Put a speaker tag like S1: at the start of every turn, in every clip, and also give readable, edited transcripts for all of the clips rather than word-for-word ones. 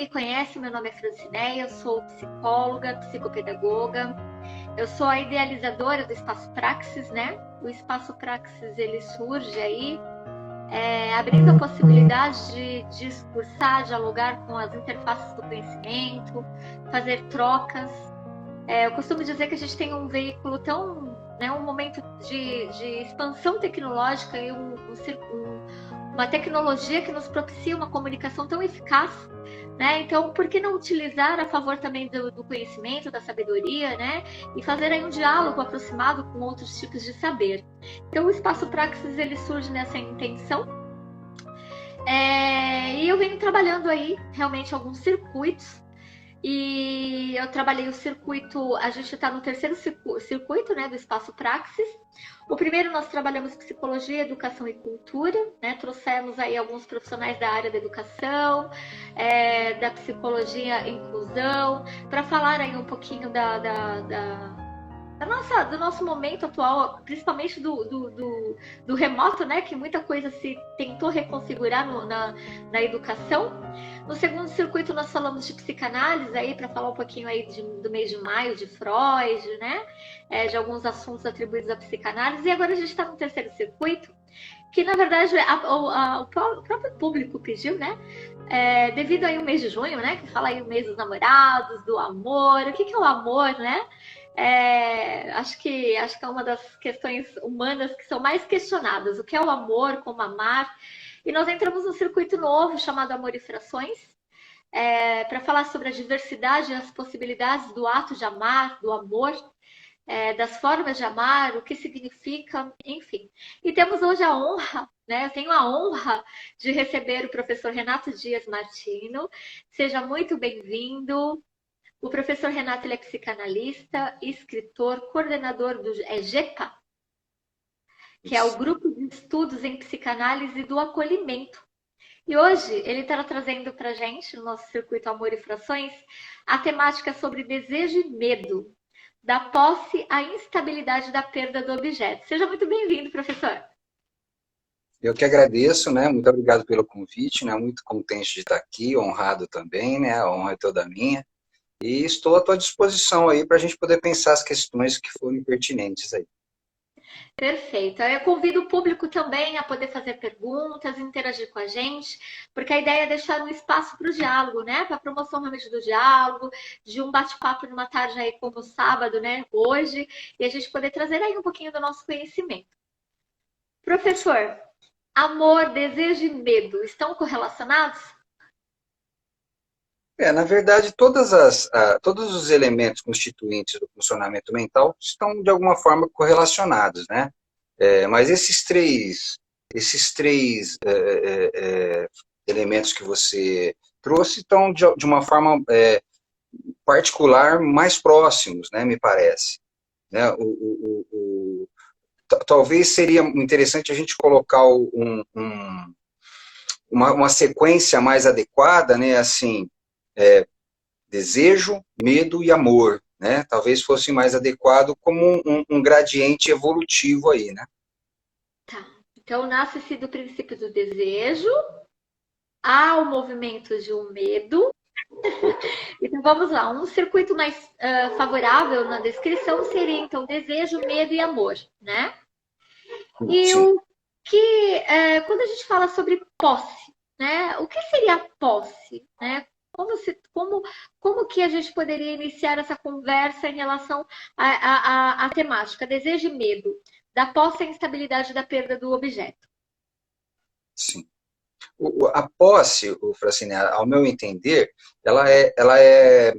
S1: me conhece, meu nome é Francineia, eu sou psicóloga, psicopedagoga, eu sou a idealizadora do Espaço Praxis, né? O Espaço Praxis, ele surge aí, abrindo a possibilidade de discursar, dialogar com as interfaces do conhecimento, fazer trocas. Eu costumo dizer que a gente tem um veículo tão, né, um momento de expansão tecnológica e uma tecnologia que nos propicia uma comunicação tão eficaz, né? Então, por que não utilizar a favor também do conhecimento, da sabedoria, né? E fazer aí um diálogo aproximado com outros tipos de saber. Então, o Espaço Praxis, ele surge nessa intenção. E eu venho trabalhando aí, realmente, alguns circuitos. E eu trabalhei o circuito, a gente está no terceiro circuito, né, do Espaço Praxis. O primeiro nós trabalhamos psicologia, educação e cultura, né? Trouxemos aí alguns profissionais da área da educação, da psicologia e inclusão, para falar aí um pouquinho do nosso momento atual, principalmente do remoto, né? Que muita coisa se tentou reconfigurar na educação. No segundo circuito nós falamos de psicanálise aí para falar um pouquinho aí do mês de maio, de Freud, né? De alguns assuntos atribuídos à psicanálise. E agora a gente está no terceiro circuito, que na verdade o próprio público pediu, né? Devido aí ao mês de junho, né? Que fala aí o mês dos namorados, do amor. O que é o amor, né? Acho que é uma das questões humanas que são mais questionadas. O que é o amor, como amar? E nós entramos num circuito novo chamado Amor e Frações, para falar sobre a diversidade e as possibilidades do ato de amar, do amor, das formas de amar, o que significa, enfim. E temos hoje a honra, né? Eu tenho a honra de receber o professor Renato Dias Martino. Seja muito bem-vindo. O professor Renato, ele é psicanalista, escritor, coordenador do GEPA, que é o Grupo de Estudos em Psicanálise do Acolhimento. E hoje ele está trazendo para a gente, no nosso circuito Amor e Frações, a temática sobre desejo e medo, da posse à instabilidade da perda do objeto. Seja muito bem-vindo, professor.
S2: Eu que agradeço, né? Muito obrigado pelo convite, né? Muito contente de estar aqui, honrado também, né? A honra é toda minha. E estou à tua disposição aí para a gente poder pensar as questões que forem pertinentes aí.
S1: Perfeito. Eu convido o público também a poder fazer perguntas, interagir com a gente, porque a ideia é deixar um espaço para o diálogo, né? Para a promoção realmente do diálogo, de um bate-papo numa tarde aí como sábado, né? Hoje, e a gente poder trazer aí um pouquinho do nosso conhecimento. Professor, amor, desejo e medo estão correlacionados?
S2: Na verdade, todos os elementos constituintes do funcionamento mental estão, de alguma forma, correlacionados, né? Mas esses três elementos que você trouxe estão, de uma forma particular, mais próximos, né, me parece. Né? Talvez seria interessante a gente colocar uma sequência mais adequada, né, assim, desejo, medo e amor, né? Talvez fosse mais adequado como um gradiente evolutivo aí, né?
S1: Tá. Então, nasce-se do princípio do desejo, há o movimento de um medo. Então, vamos lá. Um circuito mais favorável na descrição seria, então, desejo, medo e amor, né? E
S2: Sim.
S1: quando a gente fala sobre posse, né? O que seria a posse, né? Como que a gente poderia iniciar essa conversa em relação à temática desejo e medo, da posse e instabilidade da perda do objeto?
S2: Sim. A posse, Francine, ao meu entender, ela é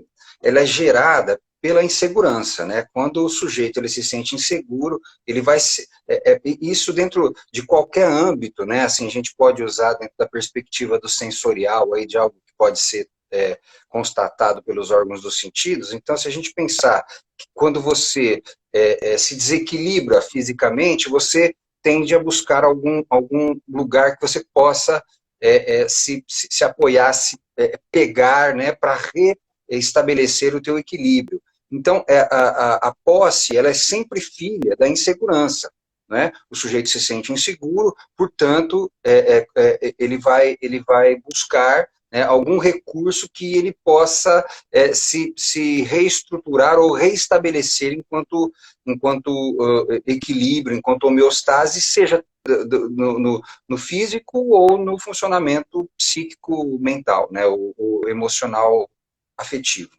S2: gerada pela insegurança, né? Quando o sujeito ele se sente inseguro, ele vai isso dentro de qualquer âmbito, né? Assim, a gente pode usar dentro da perspectiva do sensorial aí de algo que pode ser constatado pelos órgãos dos sentidos. Então, se a gente pensar que quando você se desequilibra fisicamente, você tende a buscar algum lugar que você possa se apoiar, pegar, né, para reestabelecer o teu equilíbrio. Então, a posse, ela é sempre filha da insegurança, né? O sujeito se sente inseguro, portanto, ele vai buscar né, algum recurso que ele possa se reestruturar ou reestabelecer enquanto equilíbrio, enquanto homeostase, seja no físico ou no funcionamento psíquico-mental, né, o emocional afetivo.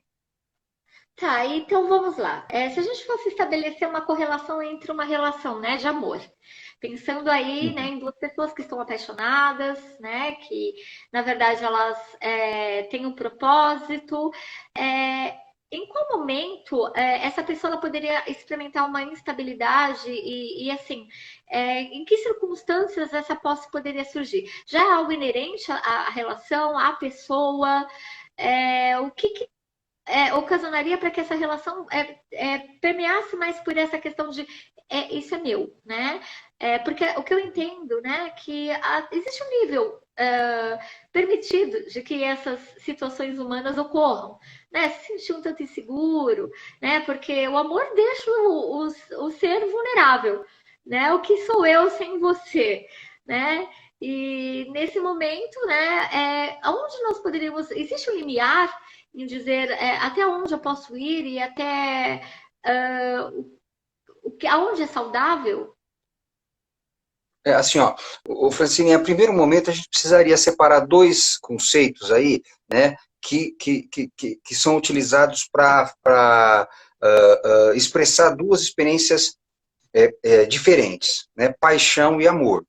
S1: Tá, então vamos lá. Se a gente fosse estabelecer uma correlação entre uma relação, né, de amor, pensando aí, né,
S2: Uhum.
S1: em duas pessoas que estão apaixonadas, né, que na verdade elas têm um propósito, é, em qual momento essa pessoa ela poderia experimentar uma instabilidade e assim, em que circunstâncias essa posse poderia surgir? Já é algo inerente à relação, à pessoa? O que ocasionaria para que essa relação permeasse mais por essa questão de isso é meu, né? Porque o que eu entendo, né, que existe um nível permitido de que essas situações humanas ocorram, né? Se sentir um tanto inseguro, né? Porque o amor deixa o ser vulnerável, né? O que sou eu sem você, né? E nesse momento, né, onde nós poderíamos. Existe um limiar em dizer até onde eu posso ir e até aonde é saudável?
S2: Assim, ó, o Francine, a primeiro momento a gente precisaria separar dois conceitos aí, né, que são utilizados para expressar duas experiências diferentes, né, paixão e amor,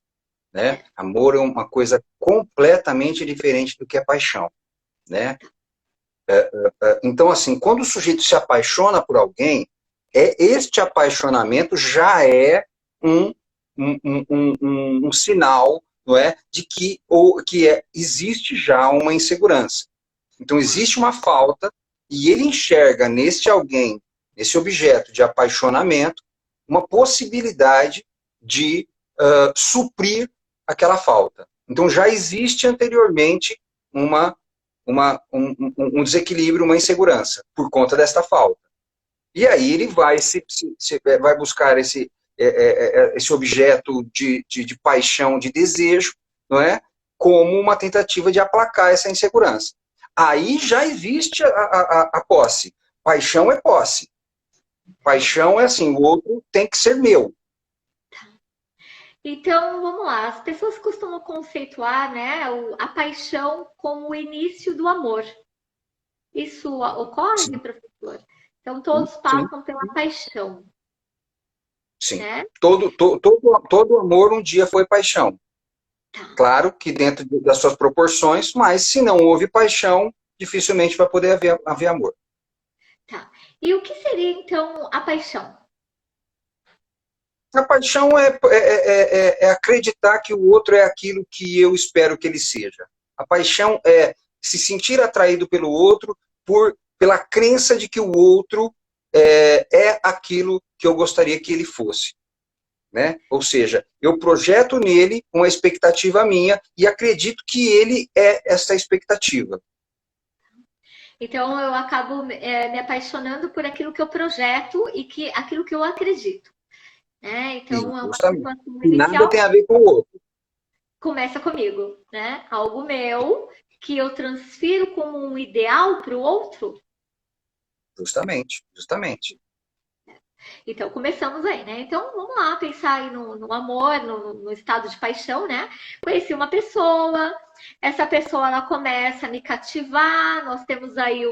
S2: né? Amor é uma coisa completamente diferente do que é paixão, né? Então, assim, quando o sujeito se apaixona por alguém, este apaixonamento já é um, um sinal, não é, de que existe já uma insegurança. Então, existe uma falta e ele enxerga neste alguém, nesse objeto de apaixonamento, uma possibilidade de suprir aquela falta. Então, já existe anteriormente uma um desequilíbrio, uma insegurança, por conta desta falta. E aí ele vai, vai buscar esse objeto de paixão, de desejo, não é? Como uma tentativa de aplacar essa insegurança. Aí já existe a posse. Paixão é posse. Paixão é assim, o outro tem que ser meu.
S1: Então, vamos lá. As pessoas costumam conceituar, né, a paixão como o início do amor. Isso ocorre,
S2: Sim,
S1: professor? Então, todos
S2: sim,
S1: passam pela paixão,
S2: sim.
S1: né?
S2: Todo amor um dia foi paixão.
S1: Tá,
S2: Claro que dentro das suas proporções, mas se não houve paixão, dificilmente vai poder haver amor.
S1: tá. E o que seria, então, a paixão?
S2: A paixão é acreditar que o outro é aquilo que eu espero que ele seja. A paixão é se sentir atraído pelo outro pela crença de que o outro é aquilo que eu gostaria que ele fosse. Né? Ou seja, eu projeto nele uma expectativa minha e acredito que ele é essa expectativa.
S1: Então, eu acabo me apaixonando por aquilo que eu projeto e aquilo que eu acredito, né?
S2: E
S1: Então, é uma
S2: justamente.
S1: situação
S2: E nada
S1: inicial,
S2: tem a ver com o outro.
S1: começa comigo, né? Algo meu que eu transfiro como um ideal para o outro.
S2: Justamente, justamente.
S1: Então, começamos aí, né? Então, vamos lá pensar aí no amor, no estado de paixão, né? Conheci uma pessoa, essa pessoa ela começa a me cativar, nós temos aí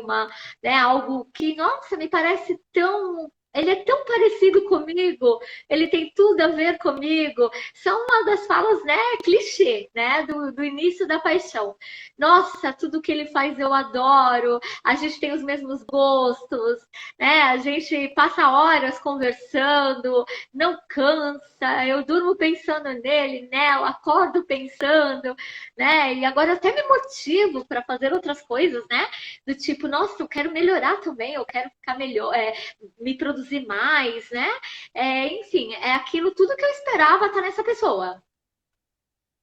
S1: né, algo que, nossa, me parece tão. Ele é tão parecido comigo, ele tem tudo a ver comigo. São uma das falas, né, clichê, né, do início da paixão. Nossa, tudo que ele faz eu adoro, a gente tem os mesmos gostos, né? A gente passa horas conversando, não cansa. Eu durmo pensando nele, nela, acordo pensando, né? E agora eu até me motivo para fazer outras coisas, né? Do tipo, nossa, eu quero melhorar também, eu quero ficar melhor, me produzir mais, né? Enfim, é aquilo tudo que eu esperava estar nessa pessoa.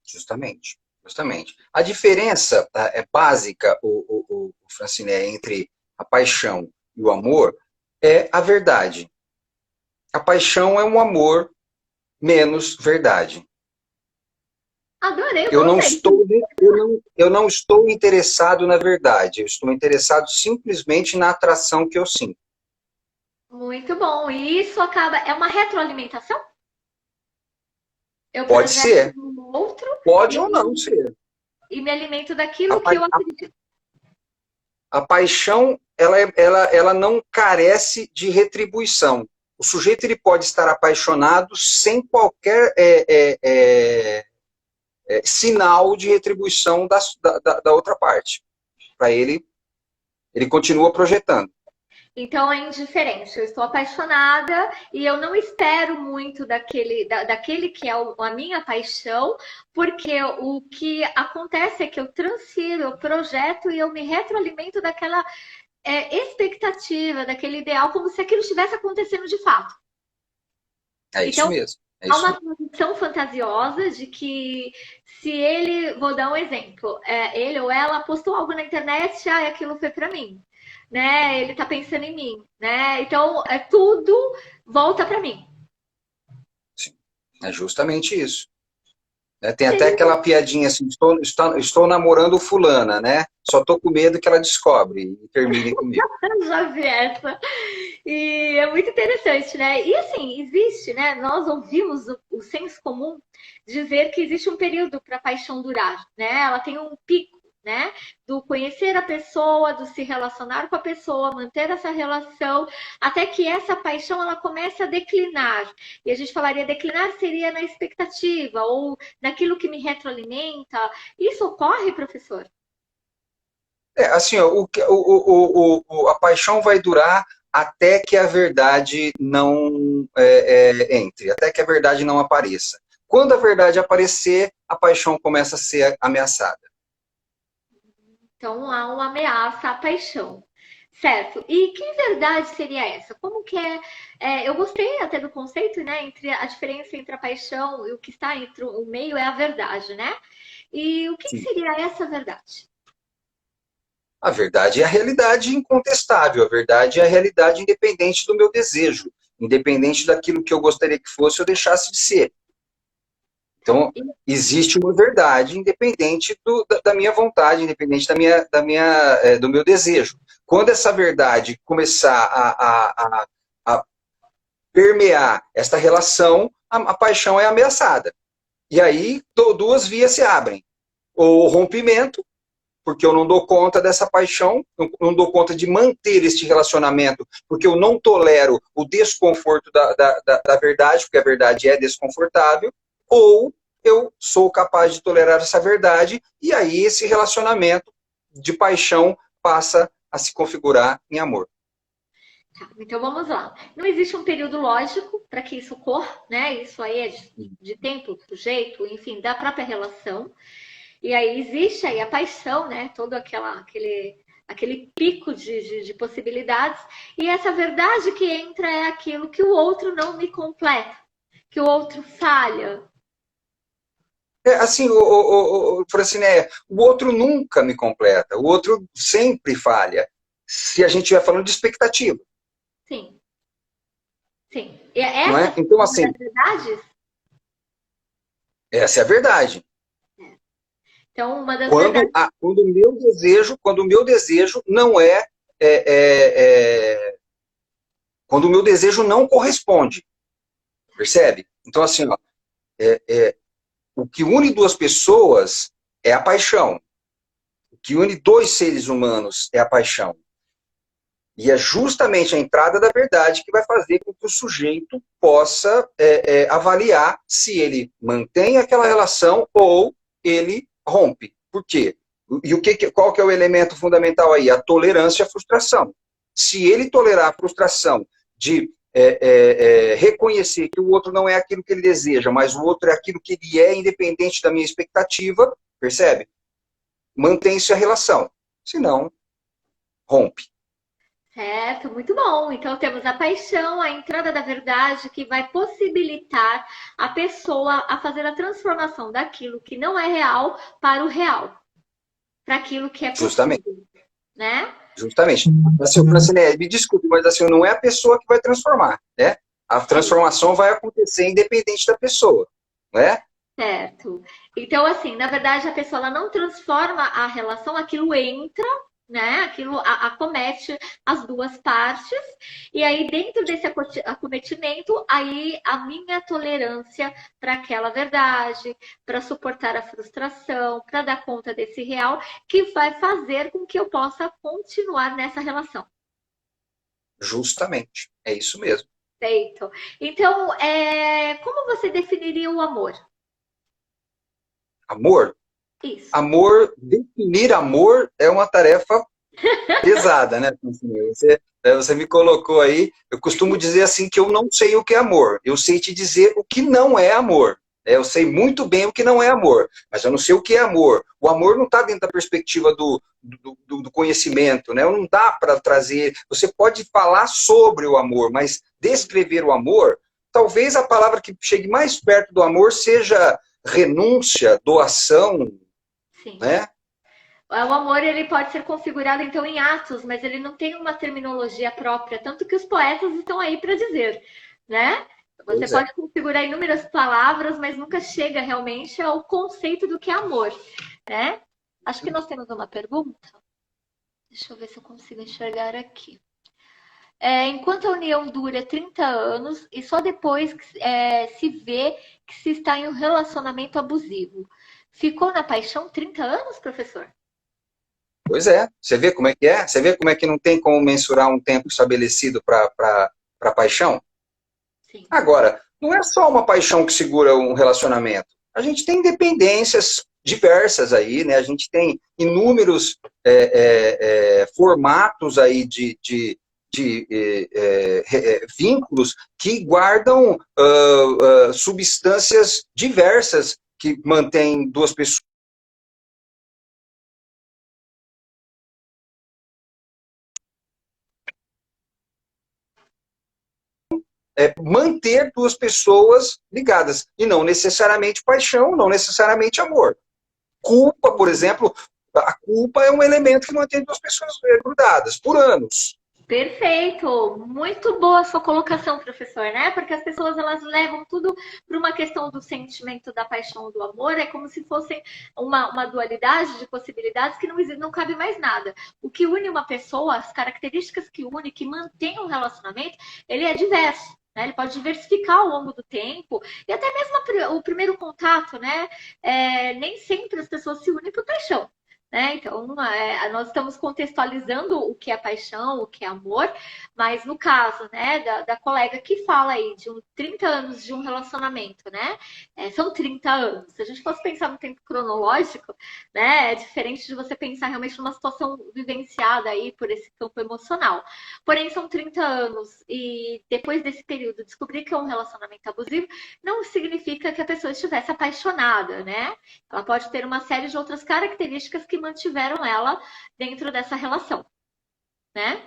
S2: Justamente, justamente. A diferença básica, o Franciné, entre a paixão e o amor é a verdade. A paixão é um amor menos verdade.
S1: Adorei o
S2: Eu não
S1: conceito.
S2: estou, eu não estou interessado na verdade, eu estou interessado simplesmente na atração que eu sinto.
S1: Muito bom. E isso acaba. É uma retroalimentação? Eu
S2: Pode
S1: projeto
S2: ser,
S1: no outro
S2: pode
S1: e,
S2: ou não ser.
S1: e me alimento
S2: A,
S1: daquilo que
S2: pa-
S1: eu acredito.
S2: a paixão, ela não carece de retribuição. O sujeito ele pode estar apaixonado sem qualquer sinal de retribuição da outra parte. Para ele, ele continua projetando.
S1: Então é indiferente. Eu estou apaixonada e eu não espero muito daquele que é a minha paixão, porque o que acontece é que eu transfiro, eu projeto e eu me retroalimento daquela expectativa, daquele ideal, como se aquilo estivesse acontecendo de fato.
S2: É isso
S1: Então,
S2: mesmo. É
S1: há
S2: isso
S1: uma
S2: mesmo.
S1: condição fantasiosa de que se ele, vou dar um exemplo, ele ou ela postou algo na internet, aquilo foi para mim, né? Ele tá pensando em mim, né? Então, tudo volta para mim.
S2: Sim, é justamente isso. Né? Tem até
S1: Seria
S2: aquela piadinha assim, estou namorando fulana, né? Só estou com medo que ela descobre e termine comigo.
S1: já vi essa. E é muito interessante, né? E assim, existe, né? Nós ouvimos o senso comum dizer que existe um período para a paixão durar, né? Ela tem um pico, né? Do conhecer a pessoa, do se relacionar com a pessoa, manter essa relação, até que essa paixão ela comece a declinar. E a gente falaria declinar seria na expectativa ou naquilo que me retroalimenta. Isso ocorre, professor?
S2: Assim, ó, a paixão vai durar até que a verdade não entre, até que a verdade não apareça. Quando a verdade aparecer, a paixão começa a ser ameaçada.
S1: Então há uma ameaça à paixão. Certo. E que verdade seria essa? Como que eu gostei até do conceito, né? Entre a diferença entre a paixão e o que está entre o meio é a verdade, né? E o que
S2: Sim.
S1: seria essa verdade?
S2: A verdade é a realidade incontestável, a verdade é a realidade independente do meu desejo, independente daquilo que eu gostaria que fosse ou deixasse de ser. Então, existe uma verdade independente da minha vontade, independente do meu desejo. Quando essa verdade começar a permear esta relação, a paixão é ameaçada. E aí, duas vias se abrem. Ou o rompimento, porque eu não dou conta dessa paixão, não dou conta de manter este relacionamento, porque eu não tolero o desconforto da verdade, porque a verdade é desconfortável, ou eu sou capaz de tolerar essa verdade, e aí esse relacionamento de paixão passa a se configurar em amor.
S1: Tá, então vamos lá. Não existe um período lógico para que isso ocorra, né? Isso aí é de tempo, sujeito, enfim, da própria relação. E aí existe aí a paixão, né? Todo aquele pico de possibilidades. E essa verdade que entra é aquilo que o outro não me completa, que o outro falha.
S2: Assim, Franciné, o outro nunca me completa, o outro sempre falha, se a gente estiver falando de expectativa,
S1: Sim, sim. E
S2: não
S1: essa
S2: é? Então,
S1: é uma
S2: assim,
S1: das verdades?
S2: essa é a verdade.
S1: Então, uma das verdades.
S2: Quando o meu desejo não quando o meu desejo não corresponde, percebe? Então, assim, ó, o que une duas pessoas é a paixão. O que une dois seres humanos é a paixão. E é justamente a entrada da verdade que vai fazer com que o sujeito possa avaliar se ele mantém aquela relação ou ele rompe. Por quê? E qual que é o elemento fundamental aí? A tolerância à frustração. Se ele tolerar a frustração de reconhecer que o outro não é aquilo que ele deseja, mas o outro é aquilo que ele é, independente da minha expectativa, percebe? Mantém-se a relação. Senão, rompe.
S1: Certo, muito bom. Então temos a paixão, a entrada da verdade que vai possibilitar a pessoa a fazer a transformação daquilo que não é real para o real, para aquilo que é
S2: Justamente.
S1: possível, né?
S2: Justamente. Assim, Franciné, me desculpe, mas assim, não é a pessoa que vai transformar, né? A
S1: Sim,
S2: transformação vai acontecer independente da pessoa, né?
S1: Certo. Então, assim, na verdade, a pessoa ela não transforma a relação, aquilo entra, né? Aquilo acomete as duas partes, e aí, dentro desse acometimento, aí a minha tolerância para aquela verdade, para suportar a frustração, para dar conta desse real, que vai fazer com que eu possa continuar nessa relação.
S2: Justamente. É isso mesmo.
S1: Perfeito. Então, como você definiria o amor?
S2: Amor?
S1: Isso.
S2: Amor, definir amor é uma tarefa pesada, né? Você me colocou aí, eu costumo dizer assim que eu não sei o que é amor, eu sei te dizer o que não é amor. Eu sei muito bem o que não é amor, mas eu não sei o que é amor. O amor não está dentro da perspectiva do conhecimento, né? Não dá para trazer. Você pode falar sobre o amor, mas descrever o amor, talvez a palavra que chegue mais perto do amor seja renúncia, doação,
S1: Sim.
S2: né?
S1: O amor ele pode ser configurado então em atos, mas ele não tem uma terminologia própria, tanto que os poetas estão aí para dizer, né? Você
S2: Pois é.
S1: pode configurar inúmeras palavras, mas nunca chega realmente ao conceito do que é amor, né? Acho que nós temos uma pergunta. Deixa eu ver se eu consigo enxergar aqui. Enquanto a união dura 30 anos e só depois se vê que se está em um relacionamento abusivo. Ficou na paixão 30 anos, professor?
S2: Pois é, você vê como é que é? Você vê como é que não tem como mensurar um tempo estabelecido para paixão?
S1: Sim.
S2: Agora, não é só uma paixão que segura um relacionamento. A gente tem dependências diversas aí, né? A gente tem inúmeros formatos aí de vínculos que guardam substâncias diversas que mantêm duas pessoas manter duas pessoas ligadas. E não necessariamente paixão, não necessariamente amor. Culpa, por exemplo, a culpa é um elemento que mantém duas pessoas grudadas por anos.
S1: Perfeito, muito boa a sua colocação, professor, né? Porque as pessoas elas levam tudo para uma questão do sentimento, da paixão, do amor, é como se fosse uma dualidade de possibilidades que não cabe mais nada. O que une uma pessoa, as características que une, que mantém um relacionamento, ele é diverso. Né? Ele pode diversificar ao longo do tempo e até mesmo o primeiro contato, né? Nem sempre as pessoas se unem por paixão. Né? Então, nós estamos contextualizando o que é paixão, o que é amor, mas no caso né, da colega que fala aí de 30 anos de um relacionamento, né? São 30 anos. Se a gente fosse pensar no tempo cronológico, né, é diferente de você pensar realmente numa situação vivenciada aí por esse campo emocional. Porém, são 30 anos e depois desse período descobrir que é um relacionamento abusivo, não significa que a pessoa estivesse apaixonada, né? Ela pode ter uma série de outras características que mantiveram ela dentro dessa relação, né?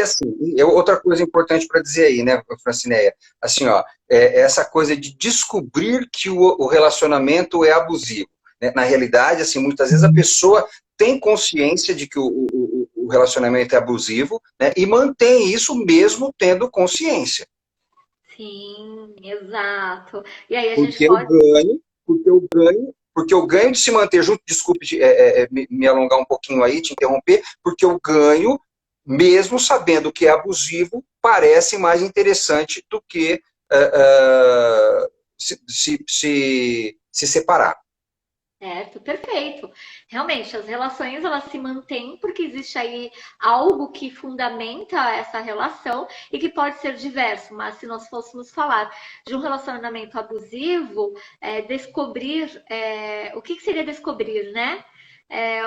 S2: Assim, outra coisa importante para dizer aí, né, Francineia? Assim, ó, essa coisa de descobrir que o relacionamento é abusivo. Né? Na realidade, assim, muitas vezes a pessoa tem consciência de que o relacionamento é abusivo, né, e mantém isso mesmo tendo consciência.
S1: Sim, exato. E aí a gente
S2: Porque eu
S1: pode.
S2: ganho, porque eu ganho de se manter junto, desculpe me alongar um pouquinho aí, te interromper, porque eu ganho, mesmo sabendo que é abusivo, parece mais interessante do que se separar.
S1: Certo, perfeito. Realmente, as relações elas se mantêm porque existe aí algo que fundamenta essa relação e que pode ser diverso, mas se nós fôssemos falar de um relacionamento abusivo, descobrir o que seria descobrir, né?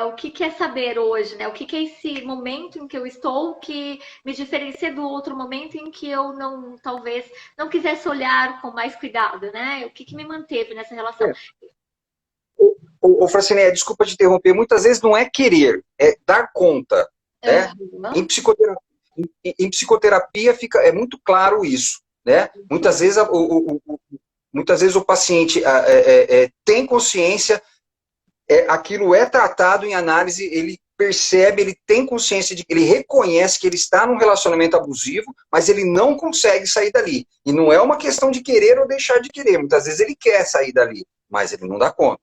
S1: O que é saber hoje, né? O que é esse momento em que eu estou que me diferencia do outro momento em que eu não, talvez, não quisesse olhar com mais cuidado, né? O que me manteve nessa relação?
S2: Francineia, desculpa te interromper, muitas vezes não é querer, é dar conta. Né?
S1: Uhum.
S2: Em psicoterapia é muito claro isso. Né? Muitas vezes o paciente tem consciência, aquilo é tratado em análise, ele percebe, ele tem consciência de que ele reconhece que ele está num relacionamento abusivo, mas ele não consegue sair dali. E não é uma questão de querer ou deixar de querer. Muitas vezes ele quer sair dali, mas ele não dá conta.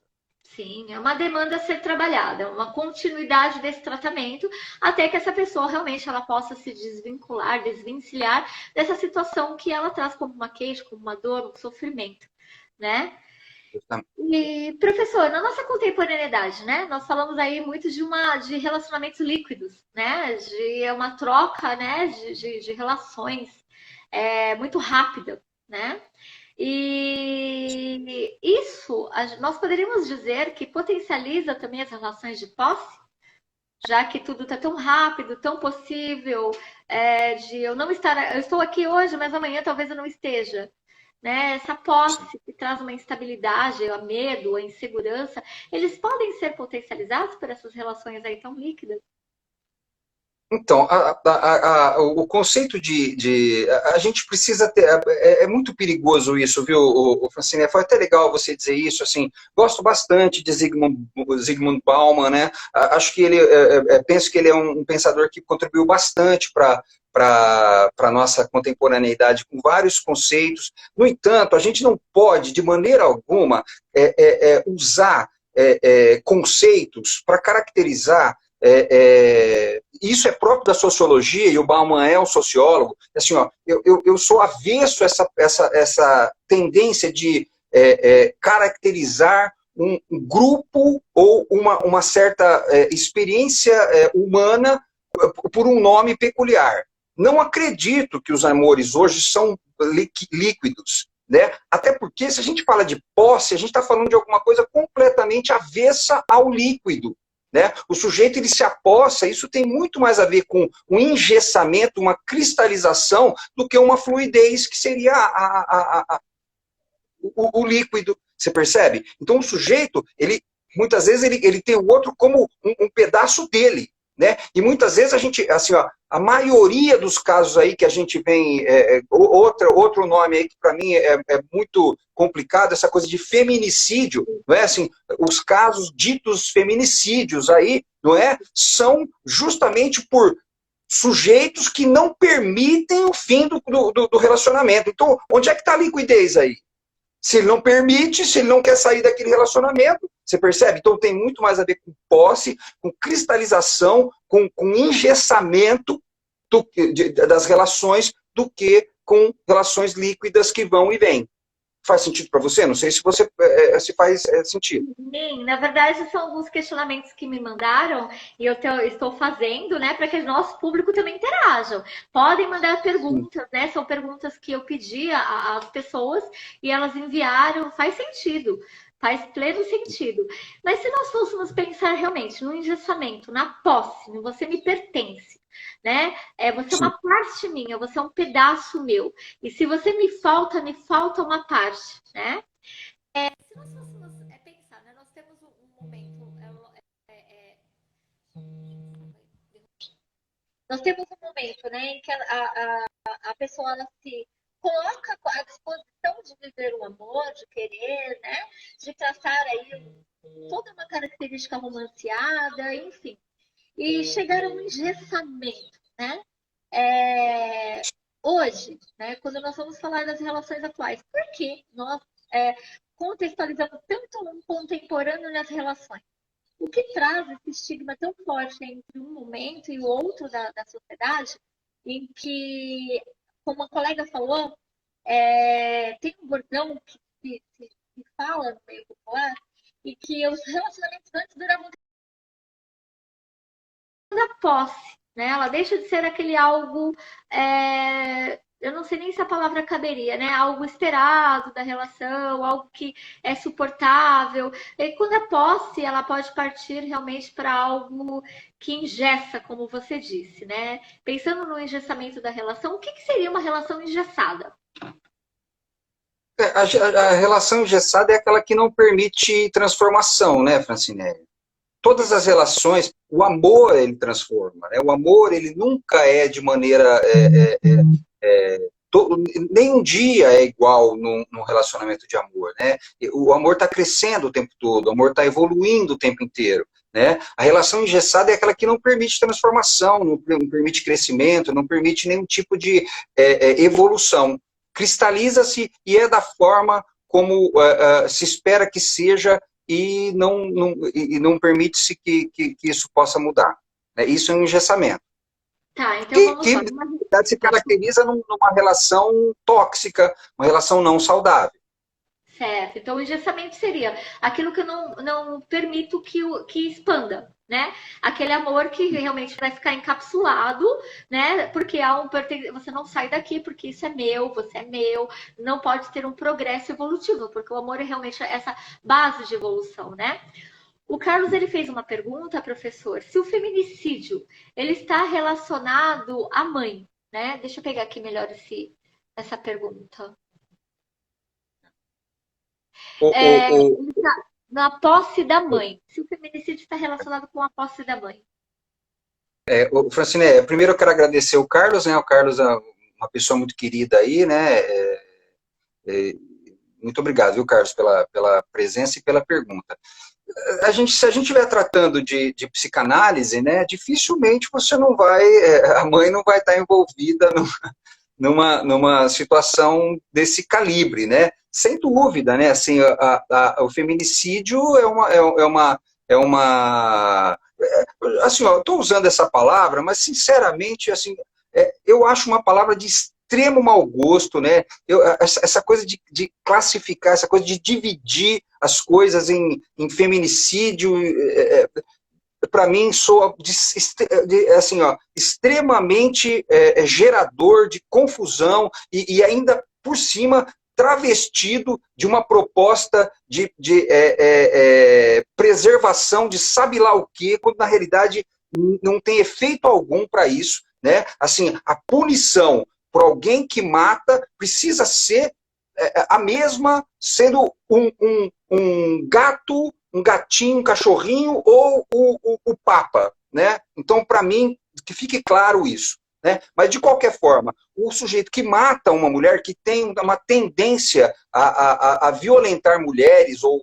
S1: Sim, é uma demanda a ser trabalhada, uma continuidade desse tratamento, até que essa pessoa realmente ela possa se desvincular, desvencilhar dessa situação que ela traz como uma queixa, como uma dor, um sofrimento, né? E, professor, na nossa contemporaneidade, né, nós falamos aí muito de relacionamentos líquidos, né, de uma troca, né, de relações muito rápida, né? E isso, nós poderíamos dizer que potencializa também as relações de posse, já que tudo está tão rápido, tão possível, de eu não estar, eu estou aqui hoje, mas amanhã talvez eu não esteja. Né? Essa posse que traz uma instabilidade, o medo, a insegurança, eles podem ser potencializados por essas relações aí tão líquidas?
S2: Então, o conceito a gente precisa ter. É muito perigoso isso, viu, Francine? Foi até legal você dizer isso. Assim, gosto bastante de Zygmunt Bauman, né? Acho que ele. Penso que ele é um pensador que contribuiu bastante para a nossa contemporaneidade com vários conceitos. No entanto, a gente não pode, de maneira alguma, usar conceitos para caracterizar. Isso é próprio da sociologia, e o Bauman é um sociólogo. Assim, ó, eu sou avesso a essa tendência de caracterizar um grupo ou uma certa experiência humana por um nome peculiar. Não acredito que os amores hoje são líquidos. Né? Até porque, se a gente fala de posse, a gente está falando de alguma coisa completamente avessa ao líquido. Né? O sujeito ele se apossa, isso tem muito mais a ver com um engessamento, uma cristalização, do que uma fluidez, que seria o líquido. Você percebe? Então o sujeito, muitas vezes ele tem o outro como um pedaço dele. Né? E muitas vezes a gente, assim, ó, a maioria dos casos aí que a gente vem, outro nome aí que para mim é muito complicado, essa coisa de feminicídio, não é? Assim, os casos ditos feminicídios aí, não é? São justamente por sujeitos que não permitem o fim do relacionamento. Então, onde é que está a liquidez aí? Se ele não permite, se ele não quer sair daquele relacionamento, você percebe? Então tem muito mais a ver com posse, com cristalização, com engessamento das relações, do que com relações líquidas que vão e vêm. Faz sentido para você? Não sei se você se faz sentido.
S1: Sim, na verdade são alguns questionamentos que me mandaram e estou fazendo, né, para que o nosso público também interajam. Podem mandar perguntas, né? São perguntas que eu pedi às pessoas e elas enviaram. Faz sentido, faz pleno sentido. Mas se nós fôssemos pensar realmente no engessamento, na posse, no você me pertence, né? Você é uma parte minha, você é um pedaço meu. E se você me falta uma parte, né? Se nós fôssemos pensar, né? Nós temos um momento. Nós temos um momento, né, em que a pessoa ela se coloca à disposição de viver o amor, de querer, né? De traçar aí toda uma característica romanceada, enfim. E chegar a um engessamento, né? Hoje, né, quando nós vamos falar das relações atuais, por que nós contextualizamos tanto um contemporâneo nas relações? O que traz esse estigma tão forte entre um momento e o outro da sociedade, em que, como a colega falou, tem um bordão que fala no meio popular, e que os relacionamentos antes duravam da posse, né? Ela deixa de ser aquele algo, eu não sei nem se a palavra caberia, né? Algo esperado da relação, algo que é suportável. E quando a posse, ela pode partir realmente para algo que engessa, como você disse, né? Pensando no engessamento da relação, o que seria uma relação engessada?
S2: A relação engessada é aquela que não permite transformação, né, Francine? Todas as relações, o amor ele transforma, né? O amor ele nunca é de maneira nenhum dia é igual num relacionamento de amor, né? O amor está crescendo o tempo todo, o amor está evoluindo o tempo inteiro, né? A relação engessada é aquela que não permite transformação, não permite crescimento, não permite nenhum tipo de evolução. Cristaliza-se e é da forma como se espera que seja e não permite-se que isso possa mudar. Né? Isso é um engessamento.
S1: Tá, então vamos
S2: Que
S1: lá.
S2: na verdade, se caracteriza numa relação tóxica, uma relação não saudável.
S1: Certo. Então, o engessamento seria aquilo que eu não permito que expanda, né? Aquele amor que realmente vai ficar encapsulado, né? Porque você não sai daqui porque isso é meu, você é meu, não pode ter um progresso evolutivo, porque o amor é realmente essa base de evolução, né? O Carlos ele fez uma pergunta, professor, se o feminicídio ele está relacionado à mãe, né? Deixa eu pegar aqui melhor essa pergunta. Ele tá na posse da mãe. Se o feminicídio está relacionado com a posse da mãe.
S2: Francine, primeiro eu quero agradecer o Carlos, né? O Carlos é uma pessoa muito querida aí, né? Muito obrigado, viu, Carlos, pela presença e pela pergunta. Se a gente estiver tratando de psicanálise, né? Dificilmente você não vai, a mãe não vai estar envolvida numa situação desse calibre, né? Sem dúvida, né? Assim, o feminicídio assim, ó, eu estou usando essa palavra, mas sinceramente, assim, eu acho uma palavra de extremo mau gosto, né? Essa coisa de classificar, essa coisa de dividir as coisas em feminicídio, para mim, soa assim, ó, extremamente gerador de confusão e ainda por cima travestido de uma proposta de preservação de sabe lá o quê, quando na realidade não tem efeito algum para isso, né? Assim, a punição por alguém que mata precisa ser a mesma, sendo um gato, um gatinho, um cachorrinho ou o Papa, né? Então, para mim, que fique claro isso. Né? Mas, de qualquer forma, o sujeito que mata uma mulher, que tem uma tendência a violentar mulheres ou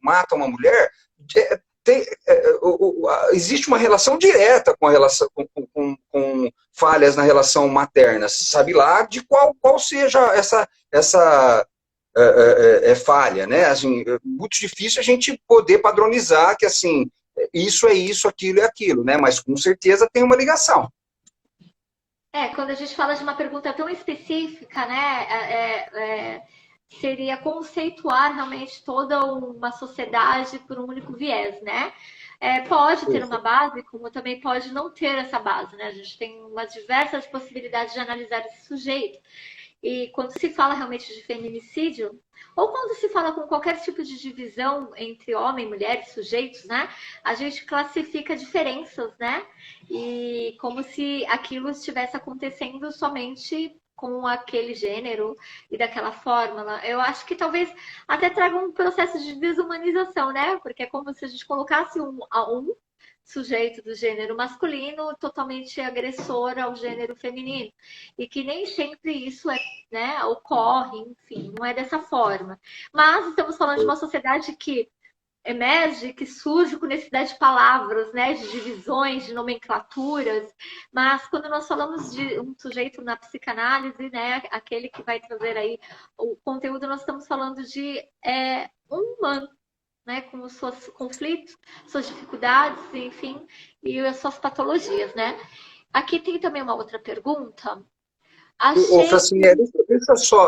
S2: mata uma mulher, existe uma relação direta com falhas na relação materna, sabe lá de qual seja essa falha, né? Assim, é muito difícil a gente poder padronizar que assim, isso é isso, aquilo é aquilo, né? Mas com certeza tem uma ligação.
S1: Quando a gente fala de uma pergunta tão específica, né? Seria conceituar realmente toda uma sociedade por um único viés, né? Pode ter uma base, como também pode não ter essa base, né? A gente tem umas diversas possibilidades de analisar esse sujeito. E quando se fala realmente de feminicídio, ou quando se fala com qualquer tipo de divisão entre homem, mulher, sujeitos, né? A gente classifica diferenças, né? E como se aquilo estivesse acontecendo somente com aquele gênero e daquela forma. Eu acho que talvez até traga um processo de desumanização, né? Porque é como se a gente colocasse um a um sujeito do gênero masculino totalmente agressor ao gênero feminino. E que nem sempre isso né, ocorre, enfim, não é dessa forma. Mas estamos falando de uma sociedade que emerge, que surge com necessidade de palavras, né, de divisões, de nomenclaturas, mas quando nós falamos de um sujeito na psicanálise, né, aquele que vai trazer aí o conteúdo, nós estamos falando de um humano, né, com os seus conflitos, suas dificuldades, enfim, e as suas patologias, né? Aqui tem também uma outra pergunta.
S2: Francine,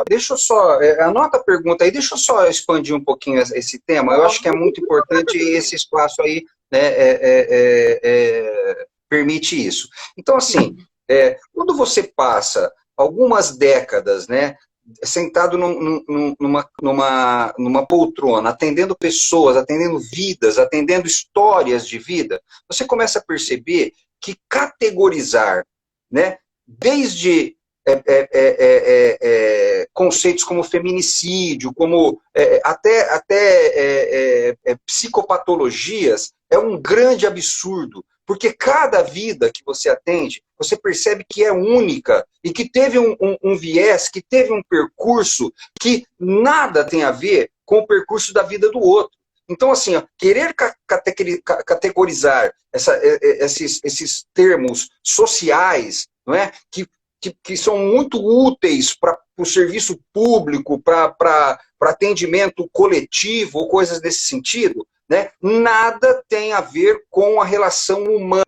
S2: deixa eu só, anota a pergunta aí, deixa eu só expandir um pouquinho esse tema. Eu acho que é muito importante esse espaço aí, né, permite isso. Então, assim, quando você passa algumas décadas, né, sentado numa poltrona, atendendo pessoas, atendendo vidas, atendendo histórias de vida, você começa a perceber que categorizar, né, desde conceitos como feminicídio, como até psicopatologias, é um grande absurdo, porque cada vida que você atende, você percebe que é única e que teve um viés, que teve um percurso que nada tem a ver com o percurso da vida do outro. Então, assim, ó, querer categorizar esses termos sociais, não é? Que são muito úteis para o serviço público, para atendimento coletivo, ou coisas desse sentido, né? Nada tem a ver com a relação humana.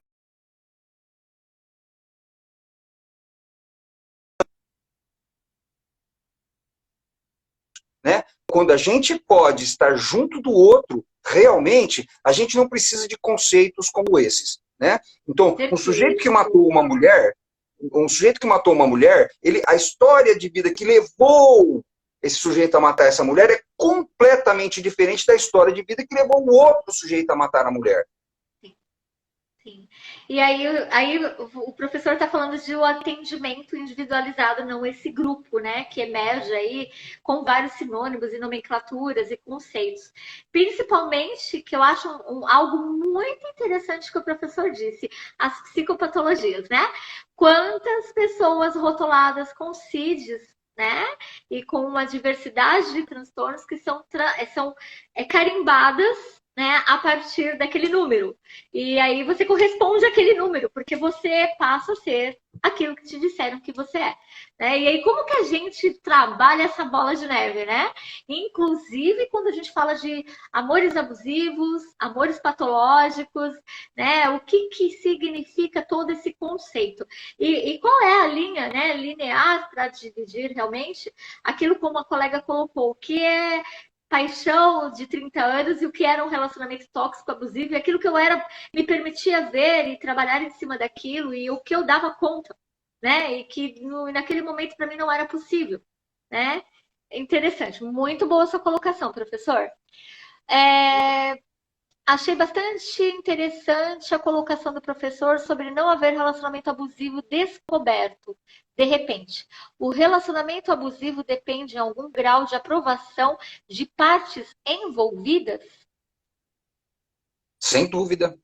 S2: Né? Quando a gente pode estar junto do outro, realmente, a gente não precisa de conceitos como esses. Né? Então, um sujeito que matou uma mulher, a história de vida que levou esse sujeito a matar essa mulher é completamente diferente da história de vida que levou o outro sujeito a matar a mulher.
S1: Sim. E aí o professor está falando de um atendimento individualizado, não esse grupo, né, que emerge aí com vários sinônimos e nomenclaturas e conceitos. Principalmente, que eu acho algo muito interessante que o professor disse, as psicopatologias, né? Quantas pessoas rotuladas com CIDs, né? E com uma diversidade de transtornos que são carimbadas, né, a partir daquele número. E aí você corresponde àquele número, porque você passa a ser aquilo que te disseram que você é. Né? E aí, como que a gente trabalha essa bola de neve, né? Inclusive, quando a gente fala de amores abusivos, amores patológicos, né? O que significa todo esse conceito? E qual é a linha, né, linear para dividir realmente aquilo como a colega colocou, o que é paixão de 30 anos e o que era um relacionamento tóxico, abusivo, e aquilo que eu era, me permitia ver e trabalhar em cima daquilo, e o que eu dava conta, né? E que naquele momento para mim não era possível, né? Interessante, muito boa sua colocação, professor. Achei bastante interessante a colocação do professor sobre não haver relacionamento abusivo descoberto, de repente. O relacionamento abusivo depende em algum grau de aprovação de partes envolvidas?
S2: Sem dúvida.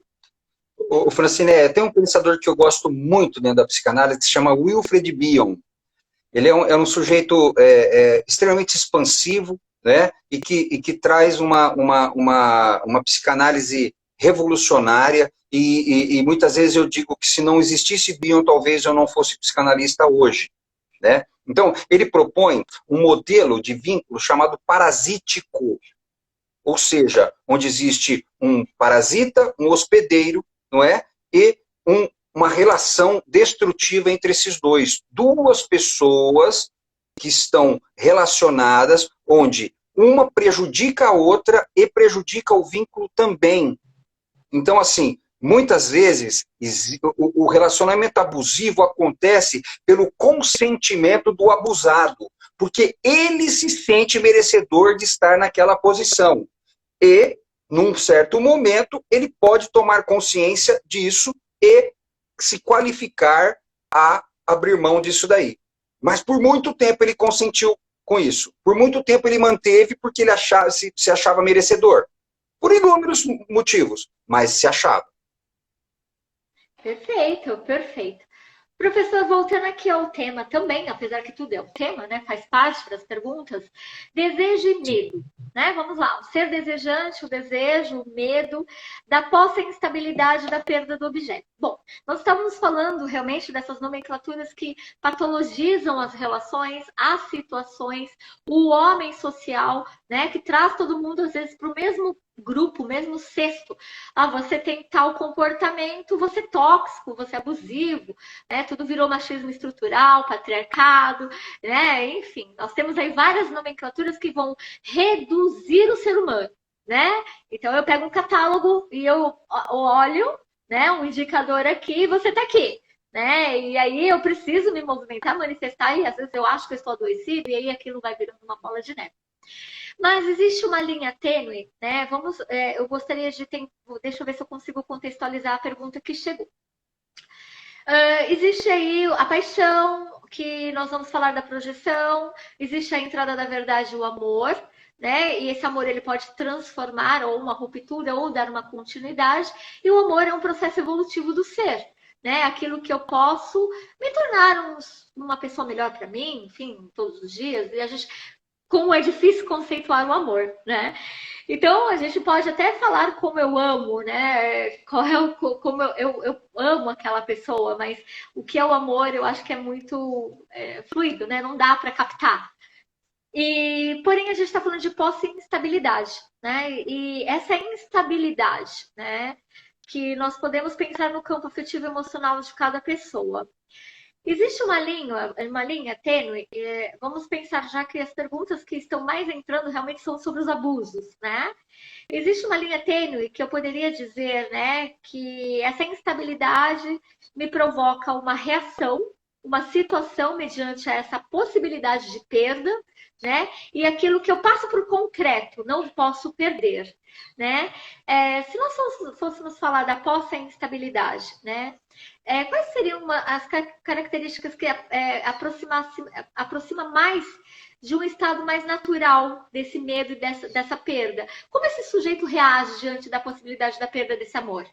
S2: O Francine, tem um pensador que eu gosto muito dentro da psicanálise, que se chama Wilfred Bion. Ele é um sujeito extremamente expansivo, né? E que traz uma psicanálise revolucionária, e muitas vezes eu digo que se não existisse Bion, talvez eu não fosse psicanalista hoje. Né? Então, ele propõe um modelo de vínculo chamado parasítico, ou seja, onde existe um parasita, um hospedeiro, não é? E uma relação destrutiva entre esses dois. Duas pessoas que estão relacionadas, onde uma prejudica a outra e prejudica o vínculo também. Então, assim, muitas vezes o relacionamento abusivo acontece pelo consentimento do abusado, porque ele se sente merecedor de estar naquela posição. E, num certo momento, ele pode tomar consciência disso e se qualificar a abrir mão disso daí. Mas por muito tempo ele consentiu com isso. Por muito tempo ele manteve porque ele se achava merecedor. Por inúmeros motivos, mas se achava.
S1: Perfeito, perfeito. Professor, voltando aqui ao tema também, apesar que tudo é um tema, né? Faz parte das perguntas. Desejo e medo, né? Vamos lá. O ser desejante, o desejo, o medo, da posse e instabilidade da perda do objeto. Bom, nós estamos falando realmente dessas nomenclaturas que patologizam as relações, as situações, o homem social, né? Que traz todo mundo, às vezes, para o mesmo grupo, mesmo cesto. Ah, você tem tal comportamento, você é tóxico, você é abusivo, né? Tudo virou machismo estrutural, patriarcado, né? Enfim, nós temos aí várias nomenclaturas que vão reduzir o ser humano, né? Então eu pego um catálogo e eu olho, né, um indicador aqui e você tá aqui. Né? E aí eu preciso me movimentar, manifestar, e às vezes eu acho que eu estou adoecido, e aí aquilo vai virando uma bola de neve. Mas existe uma linha tênue, né? Eu gostaria de deixa eu ver se eu consigo contextualizar a pergunta que chegou. Existe aí a paixão, que nós vamos falar da projeção, existe a entrada da verdade, o amor, né? E esse amor ele pode transformar ou uma ruptura ou dar uma continuidade, e o amor é um processo evolutivo do ser. Né? Aquilo que eu posso me tornar uma pessoa melhor para mim, enfim, todos os dias, e a gente como é difícil conceituar o amor, né? Então, a gente pode até falar como eu amo, né? Qual é como eu amo aquela pessoa, mas o que é o amor, eu acho que é muito fluido, né? Não dá para captar. Porém, a gente está falando de posse e instabilidade, né? E essa instabilidade, né? Que nós podemos pensar no campo afetivo e emocional de cada pessoa. Existe uma linha tênue. Vamos pensar já que as perguntas que estão mais entrando realmente são sobre os abusos, né? Existe uma linha tênue que eu poderia dizer, né, que essa instabilidade me provoca uma reação, uma situação mediante essa possibilidade de perda, né? E aquilo que eu passo para o concreto, não posso perder, né? Se nós fôssemos falar da posse e instabilidade, né? Quais seriam as características que aproxima mais de um estado mais natural desse medo e dessa perda? Como esse sujeito reage diante da possibilidade da perda desse amor?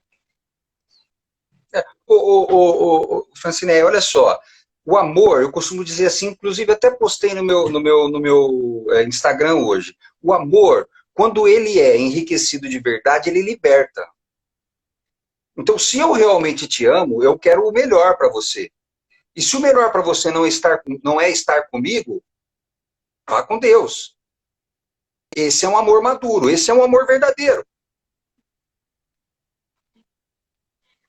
S2: Francine, olha só, o amor, eu costumo dizer assim, inclusive até postei no meu Instagram hoje, o amor, quando ele é enriquecido de verdade, ele liberta. Então, se eu realmente te amo, eu quero o melhor para você. E se o melhor para você não é estar comigo, vá com Deus. Esse é um amor maduro, esse é um amor verdadeiro.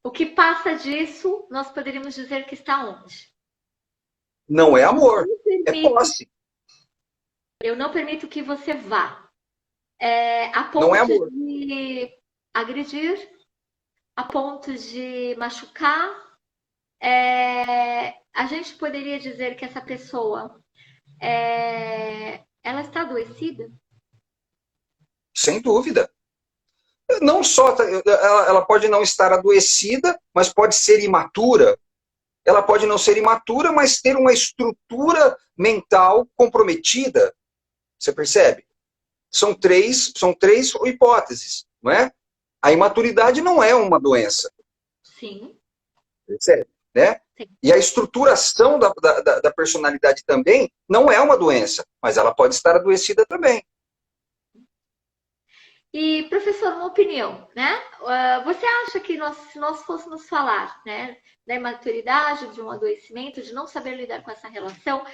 S1: O que passa disso, nós poderíamos dizer que está onde?
S2: Não é amor, é posse.
S1: Eu não permito que você vá. A
S2: Não é
S1: ponto
S2: amor.
S1: de agredir, a ponto de machucar. A gente poderia dizer que essa pessoa ela está adoecida?
S2: Sem dúvida. Não só, ela pode não estar adoecida, mas pode ser imatura. Ela pode não ser imatura, mas ter uma estrutura mental comprometida. Você percebe? São três hipóteses, não é? A imaturidade não é uma doença.
S1: Sim.
S2: Percebe? Né?
S1: Sim.
S2: E a estruturação da personalidade também não é uma doença, mas ela pode estar adoecida também.
S1: E, professor, uma opinião, né? Você acha que se nós fôssemos falar, né, da imaturidade, de um adoecimento, de não saber lidar com essa relação,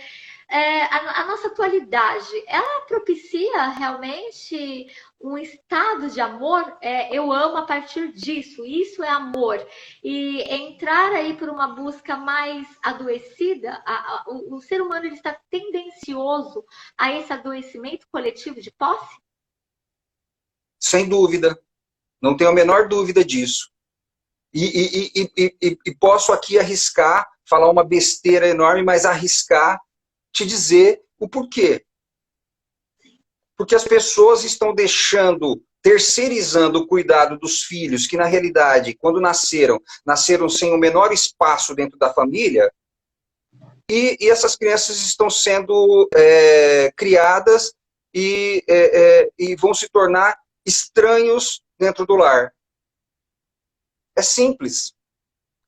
S1: a nossa atualidade, ela propicia realmente um estado de amor? Eu amo a partir disso, isso é amor. E entrar aí por uma busca mais adoecida, o ser humano ele está tendencioso a esse adoecimento coletivo de posse?
S2: Sem dúvida. Não tenho a menor dúvida disso. E posso aqui arriscar, falar uma besteira enorme, mas arriscar te dizer o porquê. Porque as pessoas estão terceirizando o cuidado dos filhos, que na realidade, quando nasceram sem o menor espaço dentro da família, e essas crianças estão sendo criadas e vão se tornar estranhos dentro do lar. É simples.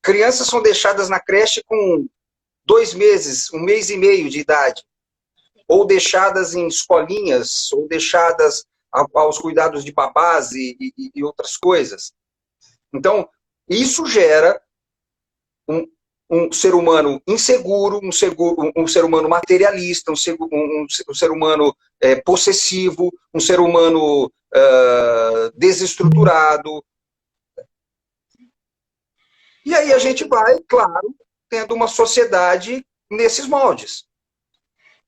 S2: Crianças são deixadas na creche com 2 meses, 1 mês e meio de idade. Ou deixadas em escolinhas, ou deixadas aos cuidados de babás e outras coisas. Então, isso gera um ser humano inseguro, um ser humano materialista, um ser humano possessivo, um ser humano desestruturado. E aí a gente vai, claro, tendo uma sociedade nesses moldes.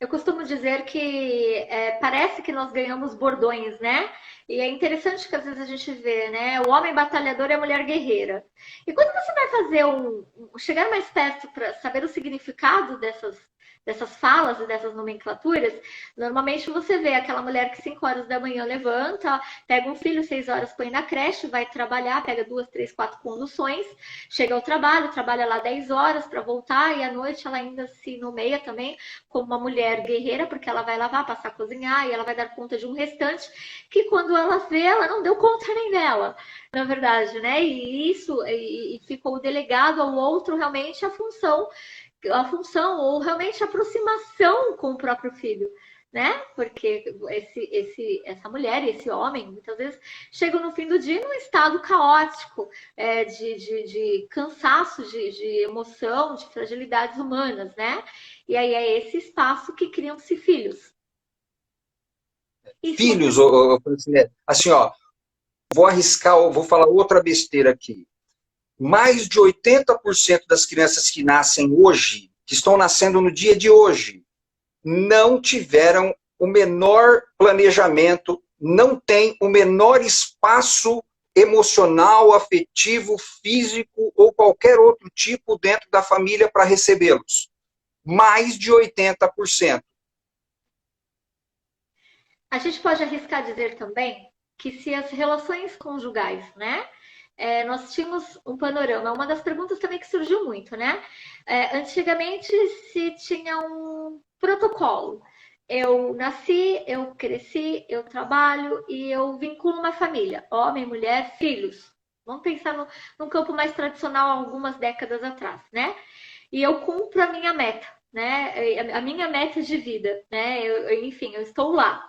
S1: Eu costumo dizer que parece que nós ganhamos bordões, né? E é interessante que às vezes a gente vê, né? O homem batalhador e a mulher guerreira. E quando você vai fazer chegar mais perto para saber o significado dessas falas e dessas nomenclaturas, normalmente você vê aquela mulher que 5 horas da manhã levanta, pega um filho, 6 horas põe na creche, vai trabalhar, pega 2, 3, 4 conduções, chega ao trabalho, trabalha lá 10 horas para voltar e à noite ela ainda se nomeia também como uma mulher guerreira, porque ela vai lavar, passar a cozinhar e ela vai dar conta de um restante que quando ela vê, ela não deu conta nem dela, na verdade, né? E isso e ficou delegado ao outro realmente a função ou realmente a aproximação com o próprio filho, né? Porque essa mulher e esse homem, muitas vezes, chegam no fim do dia num estado caótico, de cansaço, de emoção, de fragilidades humanas, né? E aí é esse espaço que criam-se filhos. E se você...
S2: Filhos, Francine, assim, ó, vou arriscar, vou falar outra besteira aqui. Mais de 80% das crianças que nascem hoje, que estão nascendo no dia de hoje, não tiveram o menor planejamento, não tem o menor espaço emocional, afetivo, físico ou qualquer outro tipo dentro da família para recebê-los. Mais de 80%.
S1: A gente pode arriscar dizer também que se as relações conjugais, né? Nós tínhamos um panorama, uma das perguntas também que surgiu muito, né? Antigamente se tinha um protocolo. Eu nasci, eu cresci, eu trabalho e eu vinculo uma família, homem, mulher, filhos. Vamos pensar num campo mais tradicional algumas décadas atrás, né? E eu cumpro a minha meta, né? A minha meta de vida, né? Enfim, eu estou lá.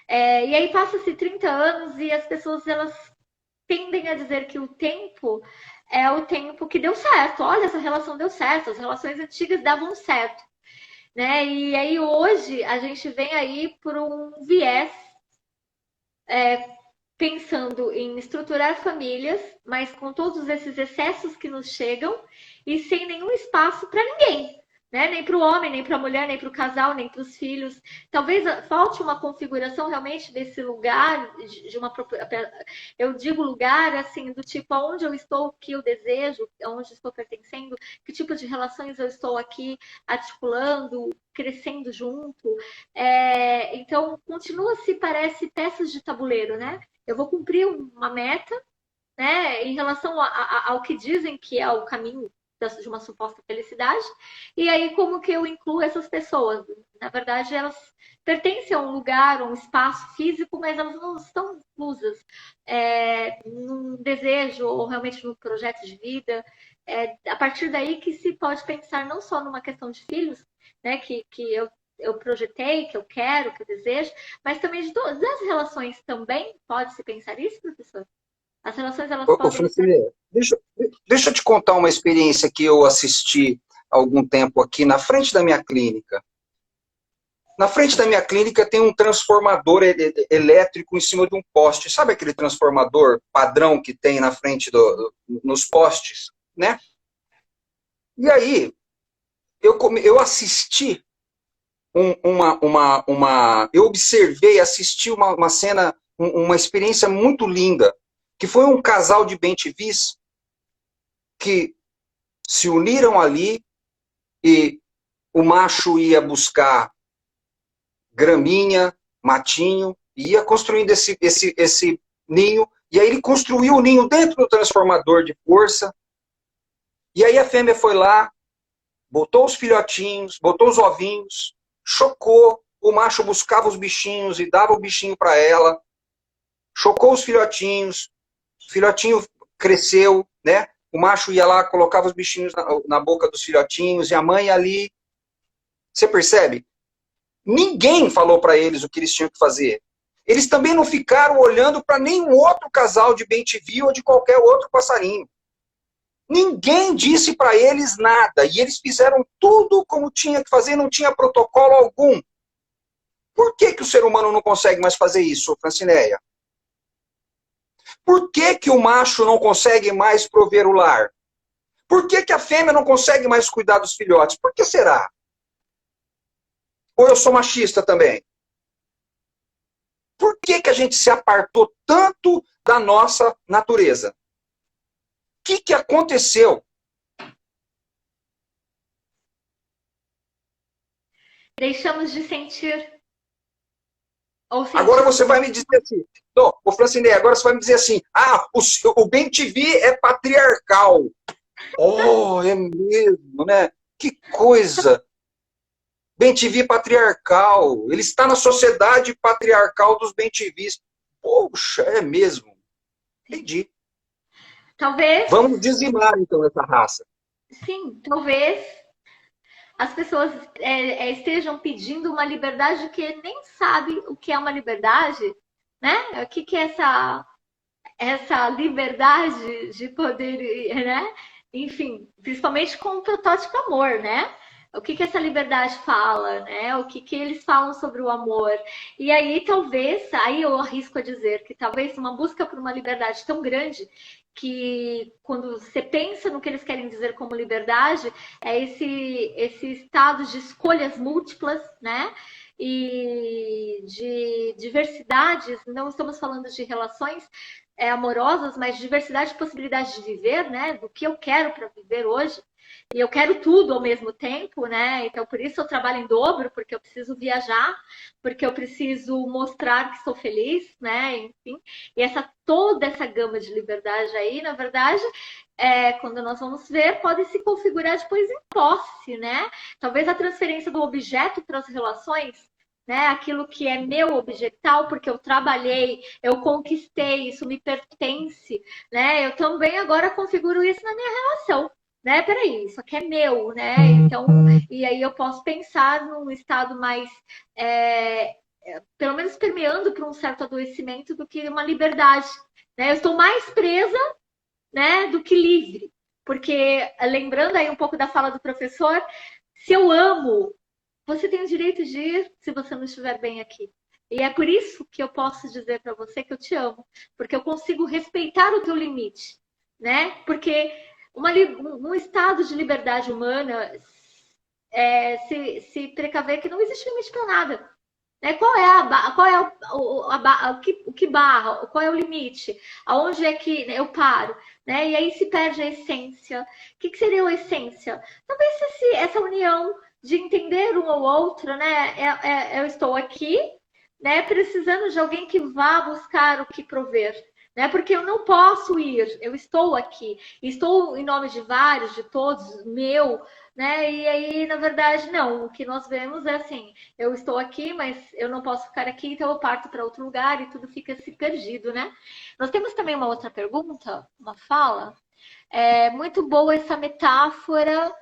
S1: E aí passa-se 30 anos e as pessoas elas tendem a dizer que o tempo é o tempo que deu certo. Olha, essa relação deu certo, as relações antigas davam certo, né? E aí hoje a gente vem aí por um viés pensando em estruturar famílias, mas com todos esses excessos que nos chegam e sem nenhum espaço para ninguém. Né? Nem para o homem, nem para a mulher, nem para o casal, nem para os filhos. Talvez falte uma configuração realmente desse lugar, de uma. Eu digo lugar assim, do tipo aonde eu estou, o que eu desejo, aonde estou pertencendo, que tipo de relações eu estou aqui articulando, crescendo junto. Então, continua-se, parece, peças de tabuleiro, né? Eu vou cumprir uma meta, né, em relação ao que dizem que é o caminho de uma suposta felicidade, e aí como que eu incluo essas pessoas? Na verdade, elas pertencem a um lugar, a um espaço físico, mas elas não estão inclusas num desejo ou realmente num projeto de vida. A partir daí que se pode pensar não só numa questão de filhos, né, que eu projetei, que eu quero, que eu desejo, mas também de todas as relações também pode-se pensar isso, professor? As relações, elas podem ser...
S2: Francine, deixa eu te contar uma experiência que eu assisti há algum tempo aqui na frente da minha clínica. Na frente da minha clínica tem um transformador elétrico em cima de um poste. Sabe aquele transformador padrão que tem na frente nos postes, né? E aí, eu assisti eu observei, assisti uma cena, uma experiência muito linda, que foi um casal de bem-te-vis que se uniram ali e o macho ia buscar graminha, matinho, e ia construindo esse ninho, e aí ele construiu o ninho dentro do transformador de força, e aí a fêmea foi lá, botou os filhotinhos, botou os ovinhos, chocou, o macho buscava os bichinhos e dava o bichinho para ela, chocou os filhotinhos, o filhotinho cresceu, né? O macho ia lá, colocava os bichinhos na boca dos filhotinhos, e a mãe ali. Você percebe? Ninguém falou para eles o que eles tinham que fazer. Eles também não ficaram olhando para nenhum outro casal de bem-te-vi ou de qualquer outro passarinho. Ninguém disse para eles nada. E eles fizeram tudo como tinha que fazer, não tinha protocolo algum. Por que o ser humano não consegue mais fazer isso, Francineia? Por que o macho não consegue mais prover o lar? Por que a fêmea não consegue mais cuidar dos filhotes? Por que será? Ou eu sou machista também? Por que a gente se apartou tanto da nossa natureza? O que aconteceu?
S1: Deixamos de sentir ou
S2: Agora
S1: sentimos...
S2: você vai me dizer assim, não, o Francinei, agora você vai me dizer assim, o bem-te-vi é patriarcal. Oh, é mesmo, né? Que coisa! Bem-te-vi patriarcal. Ele está na sociedade patriarcal dos bem-te-vis. Poxa, é mesmo. Entendi.
S1: Talvez,
S2: Vamos dizimar, então, essa raça.
S1: sim, talvez as pessoas estejam pedindo uma liberdade que nem sabe o que é uma liberdade, né? O que, que é essa liberdade de poder, né? Enfim, principalmente com o protótipo amor, né? O que, que essa liberdade fala, né? O que, que eles falam sobre o amor. E aí, talvez, aí eu arrisco a dizer que talvez uma busca por uma liberdade tão grande que quando você pensa no que eles querem dizer como liberdade, é esse estado de escolhas múltiplas, né? E de diversidades, não estamos falando de relações amorosas, mas diversidade de possibilidades de viver, né? Do que eu quero para viver hoje. E eu quero tudo ao mesmo tempo, né? Então, por isso eu trabalho em dobro, porque eu preciso viajar, porque eu preciso mostrar que sou feliz, né? Enfim, e toda essa gama de liberdade aí, na verdade, quando nós vamos ver, pode se configurar depois em posse, né? Talvez a transferência do objeto para as relações, né? Aquilo que é meu objetal, porque eu trabalhei, eu conquistei, isso me pertence, né? Eu também agora configuro isso na minha relação, né? Peraí, isso aqui é meu, né? Então, e aí eu posso pensar num estado mais, pelo menos permeando para um certo adoecimento do que uma liberdade, né? Eu estou mais presa, né, do que livre, porque lembrando aí um pouco da fala do professor, se eu amo, você tem o direito de ir se você não estiver bem aqui. E é por isso que eu posso dizer para você que eu te amo, porque eu consigo respeitar o teu limite, né? Porque um estado de liberdade humana se precaver que não existe limite para nada. Né? Qual é o que barra? Qual é o limite? Aonde é que eu paro? Né? E aí se perde a essência. O que seria a essência? Talvez essa união de entender um ou outro, né? Eu estou aqui, né? Precisando de alguém que vá buscar o que prover. Né? Porque eu não posso ir, eu estou aqui, estou em nome de vários, de todos, meu, né? E aí, na verdade, não. O que nós vemos é assim: eu estou aqui, mas eu não posso ficar aqui, então eu parto para outro lugar e tudo fica se perdido, né? Nós temos também uma outra pergunta, uma fala. É muito boa essa metáfora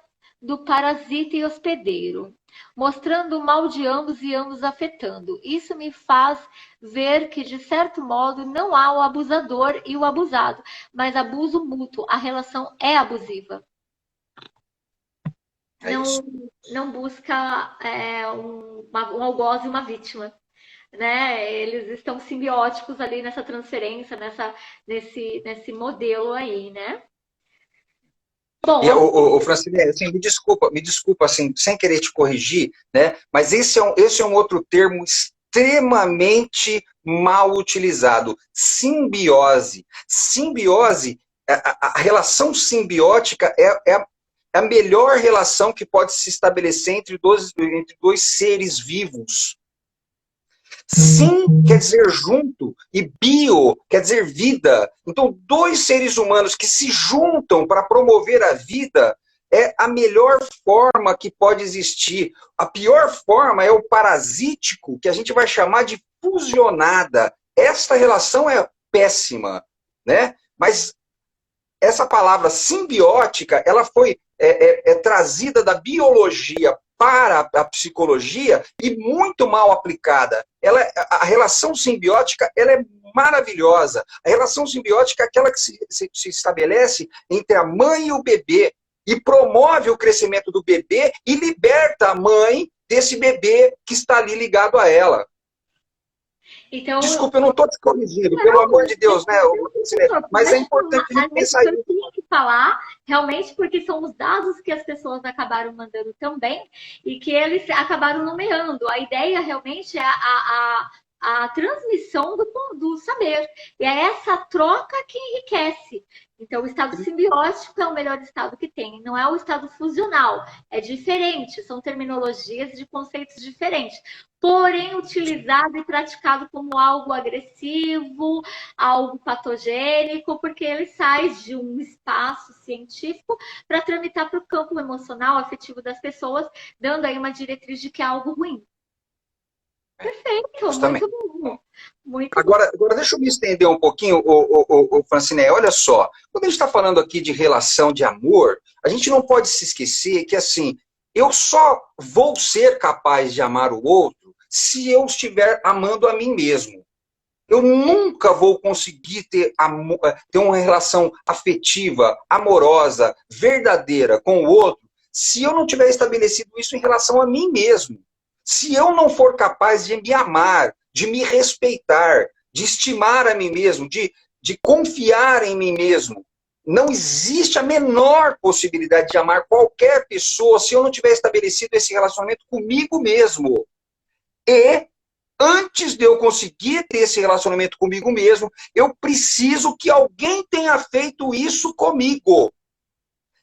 S1: do parasita e hospedeiro, mostrando o mal de ambos e ambos afetando. Isso me faz ver que, de certo modo, não há o abusador e o abusado, mas abuso mútuo. A relação é abusiva. Não busca um algoz e uma vítima. Né? Eles estão simbióticos ali nessa transferência, nesse modelo aí, né?
S2: Bom, o Francine, assim, me desculpa, assim, sem querer te corrigir, né? Mas esse é um outro termo extremamente mal utilizado. Simbiose. Simbiose, a relação simbiótica é a melhor relação que pode se estabelecer entre dois seres vivos. Sim quer dizer junto e bio quer dizer vida. Então, dois seres humanos que se juntam para promover a vida é a melhor forma que pode existir. A pior forma é o parasítico, que a gente vai chamar de fusionada. Esta relação é péssima, né? Mas essa palavra simbiótica, ela foi trazida da biologia para a psicologia e muito mal aplicada. A relação simbiótica ela é maravilhosa. A relação simbiótica é aquela que se estabelece entre a mãe e o bebê e promove o crescimento do bebê e liberta a mãe desse bebê que está ali ligado a ela. Então, desculpa, eu não estou te corrigindo, pelo amor de Deus, né? Mas é importante a gente pensar isso.
S1: Eu tinha que falar, realmente, porque são os dados que as pessoas acabaram mandando também e que eles acabaram nomeando. A ideia realmente é a transmissão do saber. E é essa troca que enriquece. Então, o estado simbiótico é o melhor estado que tem, não é o estado fusional, é diferente, são terminologias de conceitos diferentes, porém utilizado e praticado como algo agressivo, algo patogênico, porque ele sai de um espaço científico para tramitar para o campo emocional, afetivo das pessoas, dando aí uma diretriz de que é algo ruim. Perfeito,
S2: justamente.
S1: Muito bom.
S2: Agora, deixa eu me estender um pouquinho, Franciné, olha só, quando a gente está falando aqui de relação de amor, a gente não pode se esquecer que, assim, eu só vou ser capaz de amar o outro se eu estiver amando a mim mesmo. Eu nunca vou conseguir ter uma relação afetiva, amorosa, verdadeira com o outro, se eu não tiver estabelecido isso em relação a mim mesmo. Se eu não for capaz de me amar, de me respeitar, de estimar a mim mesmo, de confiar em mim mesmo, não existe a menor possibilidade de amar qualquer pessoa se eu não tiver estabelecido esse relacionamento comigo mesmo. E antes de eu conseguir ter esse relacionamento comigo mesmo, eu preciso que alguém tenha feito isso comigo.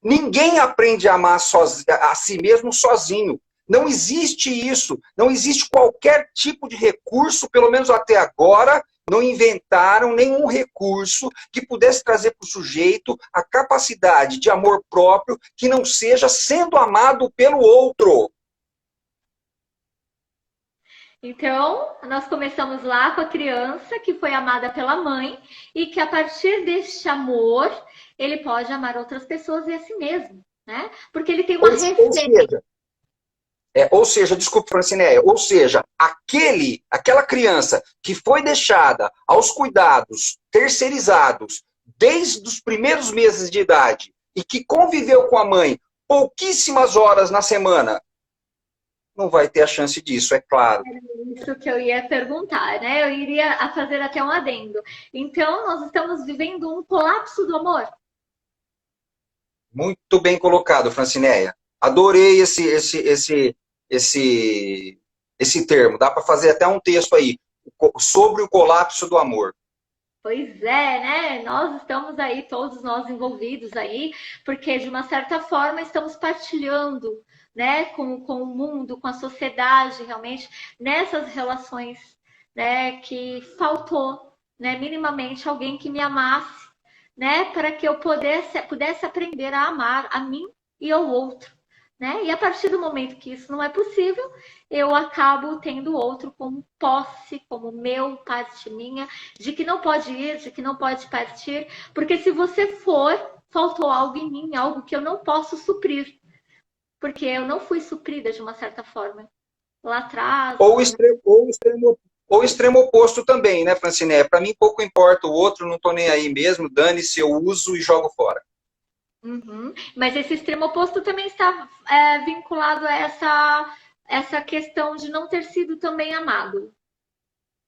S2: Ninguém aprende a amar a si mesmo sozinho. Não existe isso. Não existe qualquer tipo de recurso, pelo menos até agora, não inventaram nenhum recurso que pudesse trazer para o sujeito a capacidade de amor próprio que não seja sendo amado pelo outro.
S1: Então, nós começamos lá com a criança que foi amada pela mãe e que a partir deste amor, ele pode amar outras pessoas e a si mesmo, né? Porque ele tem uma referência.
S2: Ou seja, desculpe, Francinéia, ou seja, aquela criança que foi deixada aos cuidados terceirizados desde os primeiros meses de idade e que conviveu com a mãe pouquíssimas horas na semana, não vai ter a chance disso, é claro.
S1: Era isso que eu ia perguntar, né? Eu iria fazer até um adendo. Então, nós estamos vivendo um colapso do amor.
S2: Muito bem colocado, Francinéia. Adorei esse termo. Dá para fazer até um texto aí sobre o colapso do amor.
S1: Pois é, né? Nós estamos aí, todos nós envolvidos aí, porque de uma certa forma estamos partilhando, né, com o mundo, com a sociedade, realmente, nessas relações, né, que faltou, né, minimamente alguém que me amasse, né, para que eu pudesse aprender a amar a mim e ao outro. Né? E a partir do momento que isso não é possível, eu acabo tendo o outro como posse, como meu, parte minha, de que não pode ir, de que não pode partir, porque se você for, faltou algo em mim, algo que eu não posso suprir, porque eu não fui suprida de uma certa forma lá atrás.
S2: Ou o extremo oposto também, né, Franciné? Para mim pouco importa o outro, não estou nem aí mesmo, dane-se, eu uso e jogo fora.
S1: Uhum. Mas esse extremo oposto também está vinculado a essa questão de não ter sido também amado.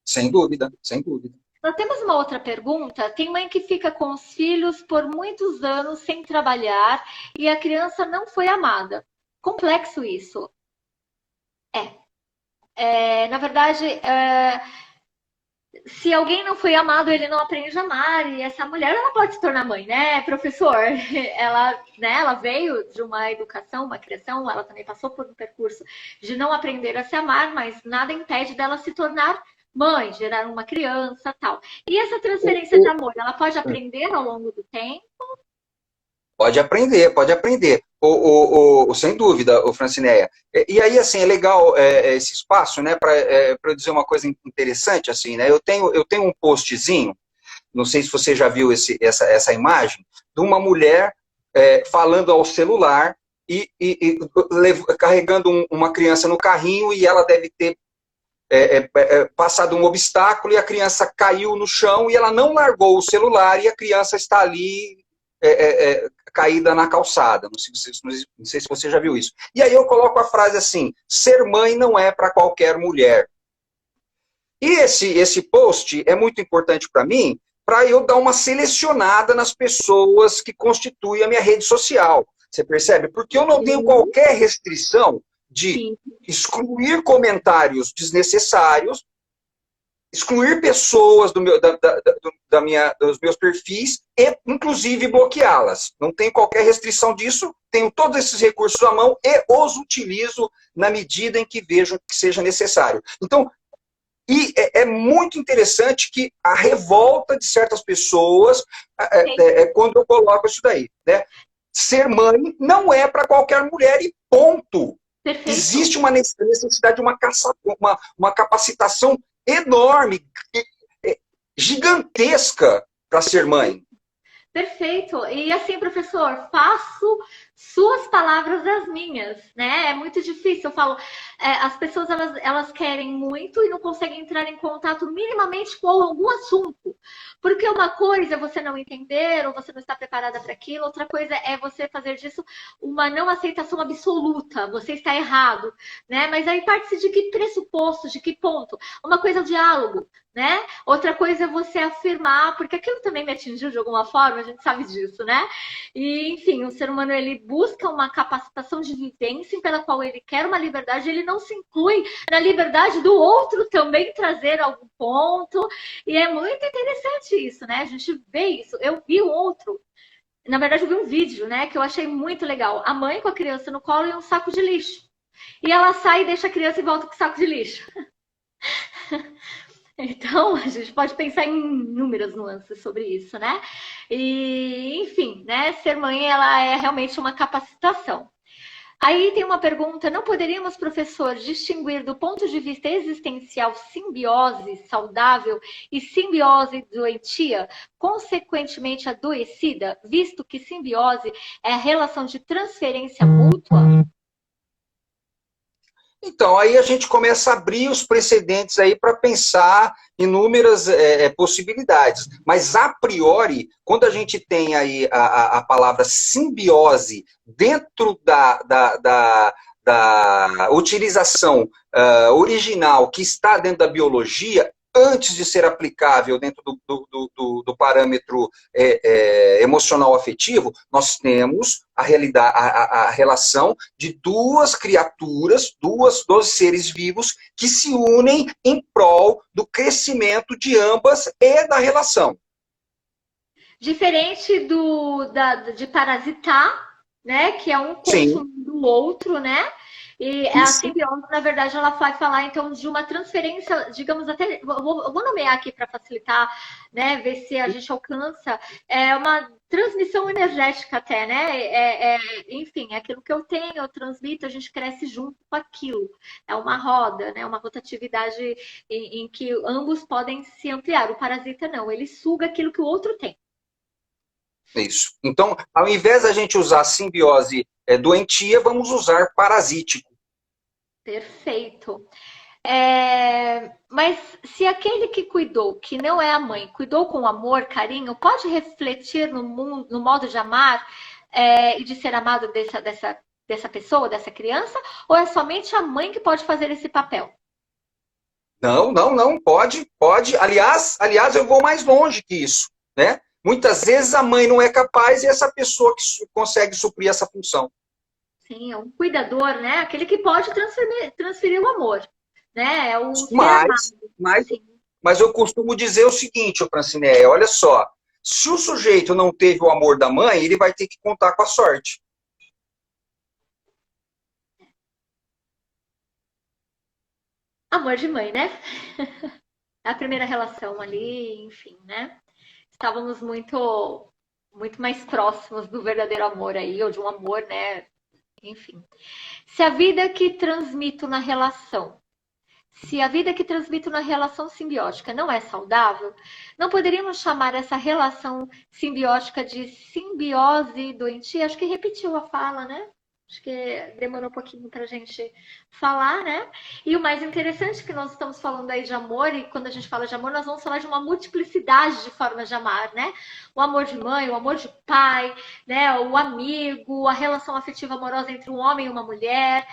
S2: Sem dúvida, sem dúvida.
S1: Nós temos uma outra pergunta. Tem mãe que fica com os filhos por muitos anos sem trabalhar e a criança não foi amada. Complexo isso. Na verdade, se alguém não foi amado, ele não aprende a amar. E essa mulher ela pode se tornar mãe, né, professor? Ela veio de uma educação, uma criação, ela também passou por um percurso de não aprender a se amar, mas nada impede dela se tornar mãe, gerar uma criança, tal. E essa transferência de amor, ela pode aprender ao longo do tempo?
S2: Pode aprender, pode aprender. Sem dúvida, Francinéia. E aí, assim, é legal esse espaço, né, para eu dizer uma coisa interessante, assim, né? Eu tenho um postzinho, não sei se você já viu essa imagem, de uma mulher falando ao celular e carregando uma criança no carrinho e ela deve ter passado um obstáculo e a criança caiu no chão e ela não largou o celular e a criança está ali caída na calçada. Não sei se você já viu isso. E aí eu coloco a frase assim: ser mãe não é para qualquer mulher. E esse post é muito importante para mim, para eu dar uma selecionada nas pessoas que constituem a minha rede social. Você percebe? Porque eu não tenho qualquer restrição de excluir comentários desnecessários, excluir pessoas dos meus perfis e, inclusive, bloqueá-las. Não tenho qualquer restrição disso, tenho todos esses recursos à mão e os utilizo na medida em que vejo que seja necessário. Então, é muito interessante que a revolta de certas pessoas quando eu coloco isso daí. Né? Ser mãe não é para qualquer mulher e ponto. Perfeito. Existe uma necessidade de uma capacitação enorme, gigantesca para ser mãe.
S1: Perfeito. E assim, professor, faço suas palavras das minhas, né? É muito difícil. Eu falo, as pessoas elas querem muito e não conseguem entrar em contato minimamente com algum assunto. Porque uma coisa é você não entender ou você não está preparada para aquilo, outra coisa é você fazer disso uma não aceitação absoluta. Você está errado, né? Mas aí parte-se de que pressuposto, de que ponto? Uma coisa é o diálogo, né? Outra coisa é você afirmar, porque aquilo também me atingiu de alguma forma, a gente sabe disso, né? E, enfim, o ser humano ele busca uma capacitação de vivência pela qual ele quer uma liberdade, ele não se inclui na liberdade do outro também trazer algum ponto. E é muito interessante isso, né? A gente vê isso. Eu vi o outro. Na verdade, eu vi um vídeo, né, que eu achei muito legal. A mãe com a criança no colo e um saco de lixo. E ela sai e deixa a criança e volta com o saco de lixo. Então, a gente pode pensar em inúmeras nuances sobre isso, né? E, enfim, né? Ser mãe, ela é realmente uma capacitação. Aí tem uma pergunta: não poderíamos, professor, distinguir do ponto de vista existencial simbiose saudável e simbiose doentia, consequentemente adoecida, visto que simbiose é a relação de transferência mútua?
S2: Então, aí a gente começa a abrir os precedentes aí para pensar inúmeras possibilidades. Mas, a priori, quando a gente tem aí a palavra simbiose dentro da utilização original que está dentro da biologia, antes de ser aplicável dentro do parâmetro emocional afetivo, nós temos a realidade, a relação de duas criaturas, dois seres vivos que se unem em prol do crescimento de ambas e da relação.
S1: Diferente de parasitar, né? Que é um
S2: Sim,
S1: consumindo o outro, né? E a
S2: isso,
S1: simbiose, na verdade, ela vai falar então de uma transferência, digamos até, eu vou nomear aqui para facilitar, né? Ver se a gente alcança uma transmissão energética até, né? Enfim, aquilo que eu tenho, eu transmito, a gente cresce junto com aquilo. É uma roda, né? Uma rotatividade em que ambos podem se ampliar. O parasita não, ele suga aquilo que o outro tem.
S2: isso. Então, ao invés da gente usar simbiose doentia, vamos usar parasítico.
S1: Perfeito. Mas se aquele que cuidou, que não é a mãe, cuidou com amor, carinho, pode refletir no mundo, no modo de amar e de ser amado dessa pessoa, dessa criança? Ou é somente a mãe que pode fazer esse papel?
S2: Não, não, não, pode. Aliás, eu vou mais longe que isso, né? Muitas vezes a mãe não é capaz e essa pessoa que consegue suprir essa função.
S1: Sim, é um cuidador, né? Aquele que pode transferir o amor, né? É o ser
S2: Mas,
S1: amado.
S2: mas,
S1: Sim.
S2: mas eu costumo dizer o seguinte, ô Francineia, olha só, se o sujeito não teve o amor da mãe, ele vai ter que contar com a sorte.
S1: Amor de mãe, né? A primeira relação ali, enfim, né? Estávamos muito mais próximos do verdadeiro amor aí, ou de um amor, né? Enfim. Se a vida que transmito na relação, se a vida que transmito na relação simbiótica não é saudável, não poderíamos chamar essa relação simbiótica de simbiose doentia? Acho que repetiu a fala, né? Acho que demorou um pouquinho para a gente falar, né? E o mais interessante é que nós estamos falando aí de amor, e quando a gente fala de amor, nós vamos falar de uma multiplicidade de formas de amar, né? O amor de mãe, o amor de pai, né? O amigo, a relação afetiva amorosa entre um homem e uma mulher,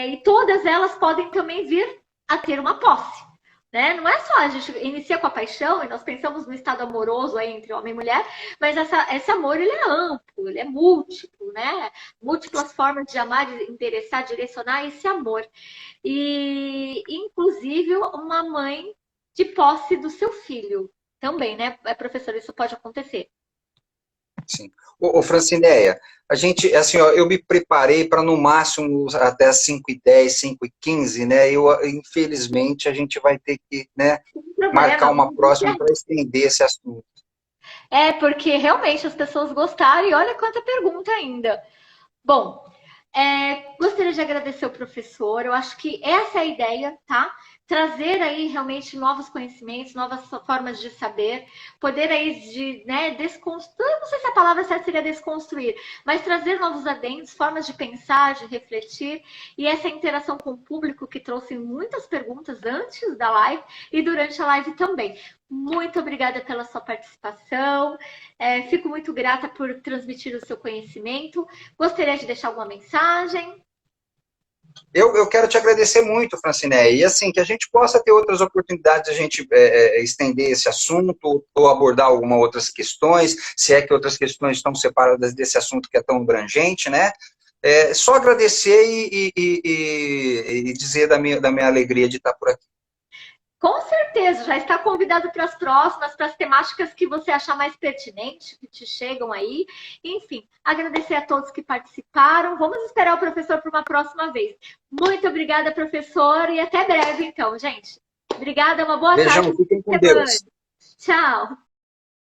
S1: e todas elas podem também vir a ter uma posse. Né? Não é só a gente inicia com a paixão e nós pensamos no estado amoroso aí entre homem e mulher, mas esse amor ele é amplo, ele é múltiplo, né? Múltiplas formas de amar, de interessar, direcionar esse amor. E, inclusive, uma mãe de posse do seu filho também, né? Professor, isso pode acontecer.
S2: Sim. Ô, Francineia, a gente, assim, ó, eu me preparei para no máximo até as 5h10, 5h15, né? Infelizmente, a gente vai ter que, né,
S1: Sem problema,
S2: marcar uma
S1: vamos
S2: próxima
S1: ver.
S2: para estender esse assunto.
S1: Porque realmente as pessoas gostaram e olha quanta pergunta ainda. Bom, Gostaria de agradecer o professor, eu acho que essa é a ideia, tá? Trazer aí realmente novos conhecimentos, novas formas de saber, poder aí né, desconstruir, não sei se a palavra certa seria desconstruir, mas trazer novos adendos, formas de pensar, de refletir, e essa interação com o público que trouxe muitas perguntas antes da live e durante a live também. Muito obrigada pela sua participação, fico muito grata por transmitir o seu conhecimento. Gostaria de deixar alguma mensagem?
S2: Eu quero te agradecer muito, Franciné, e assim, que a gente possa ter outras oportunidades de a gente estender esse assunto, ou abordar algumas outras questões, se é que outras questões estão separadas desse assunto que é tão abrangente, né? Só agradecer e dizer da minha alegria de estar por aqui.
S1: Com certeza, já está convidado para as próximas, para as temáticas que você achar mais pertinente, que te chegam aí. Enfim, agradecer a todos que participaram. Vamos esperar o professor para uma próxima vez. Muito obrigada, professor, e até breve, então, gente. Obrigada, uma boa
S2: Beijão,
S1: tarde.
S2: fiquem com Deus.
S1: Tchau.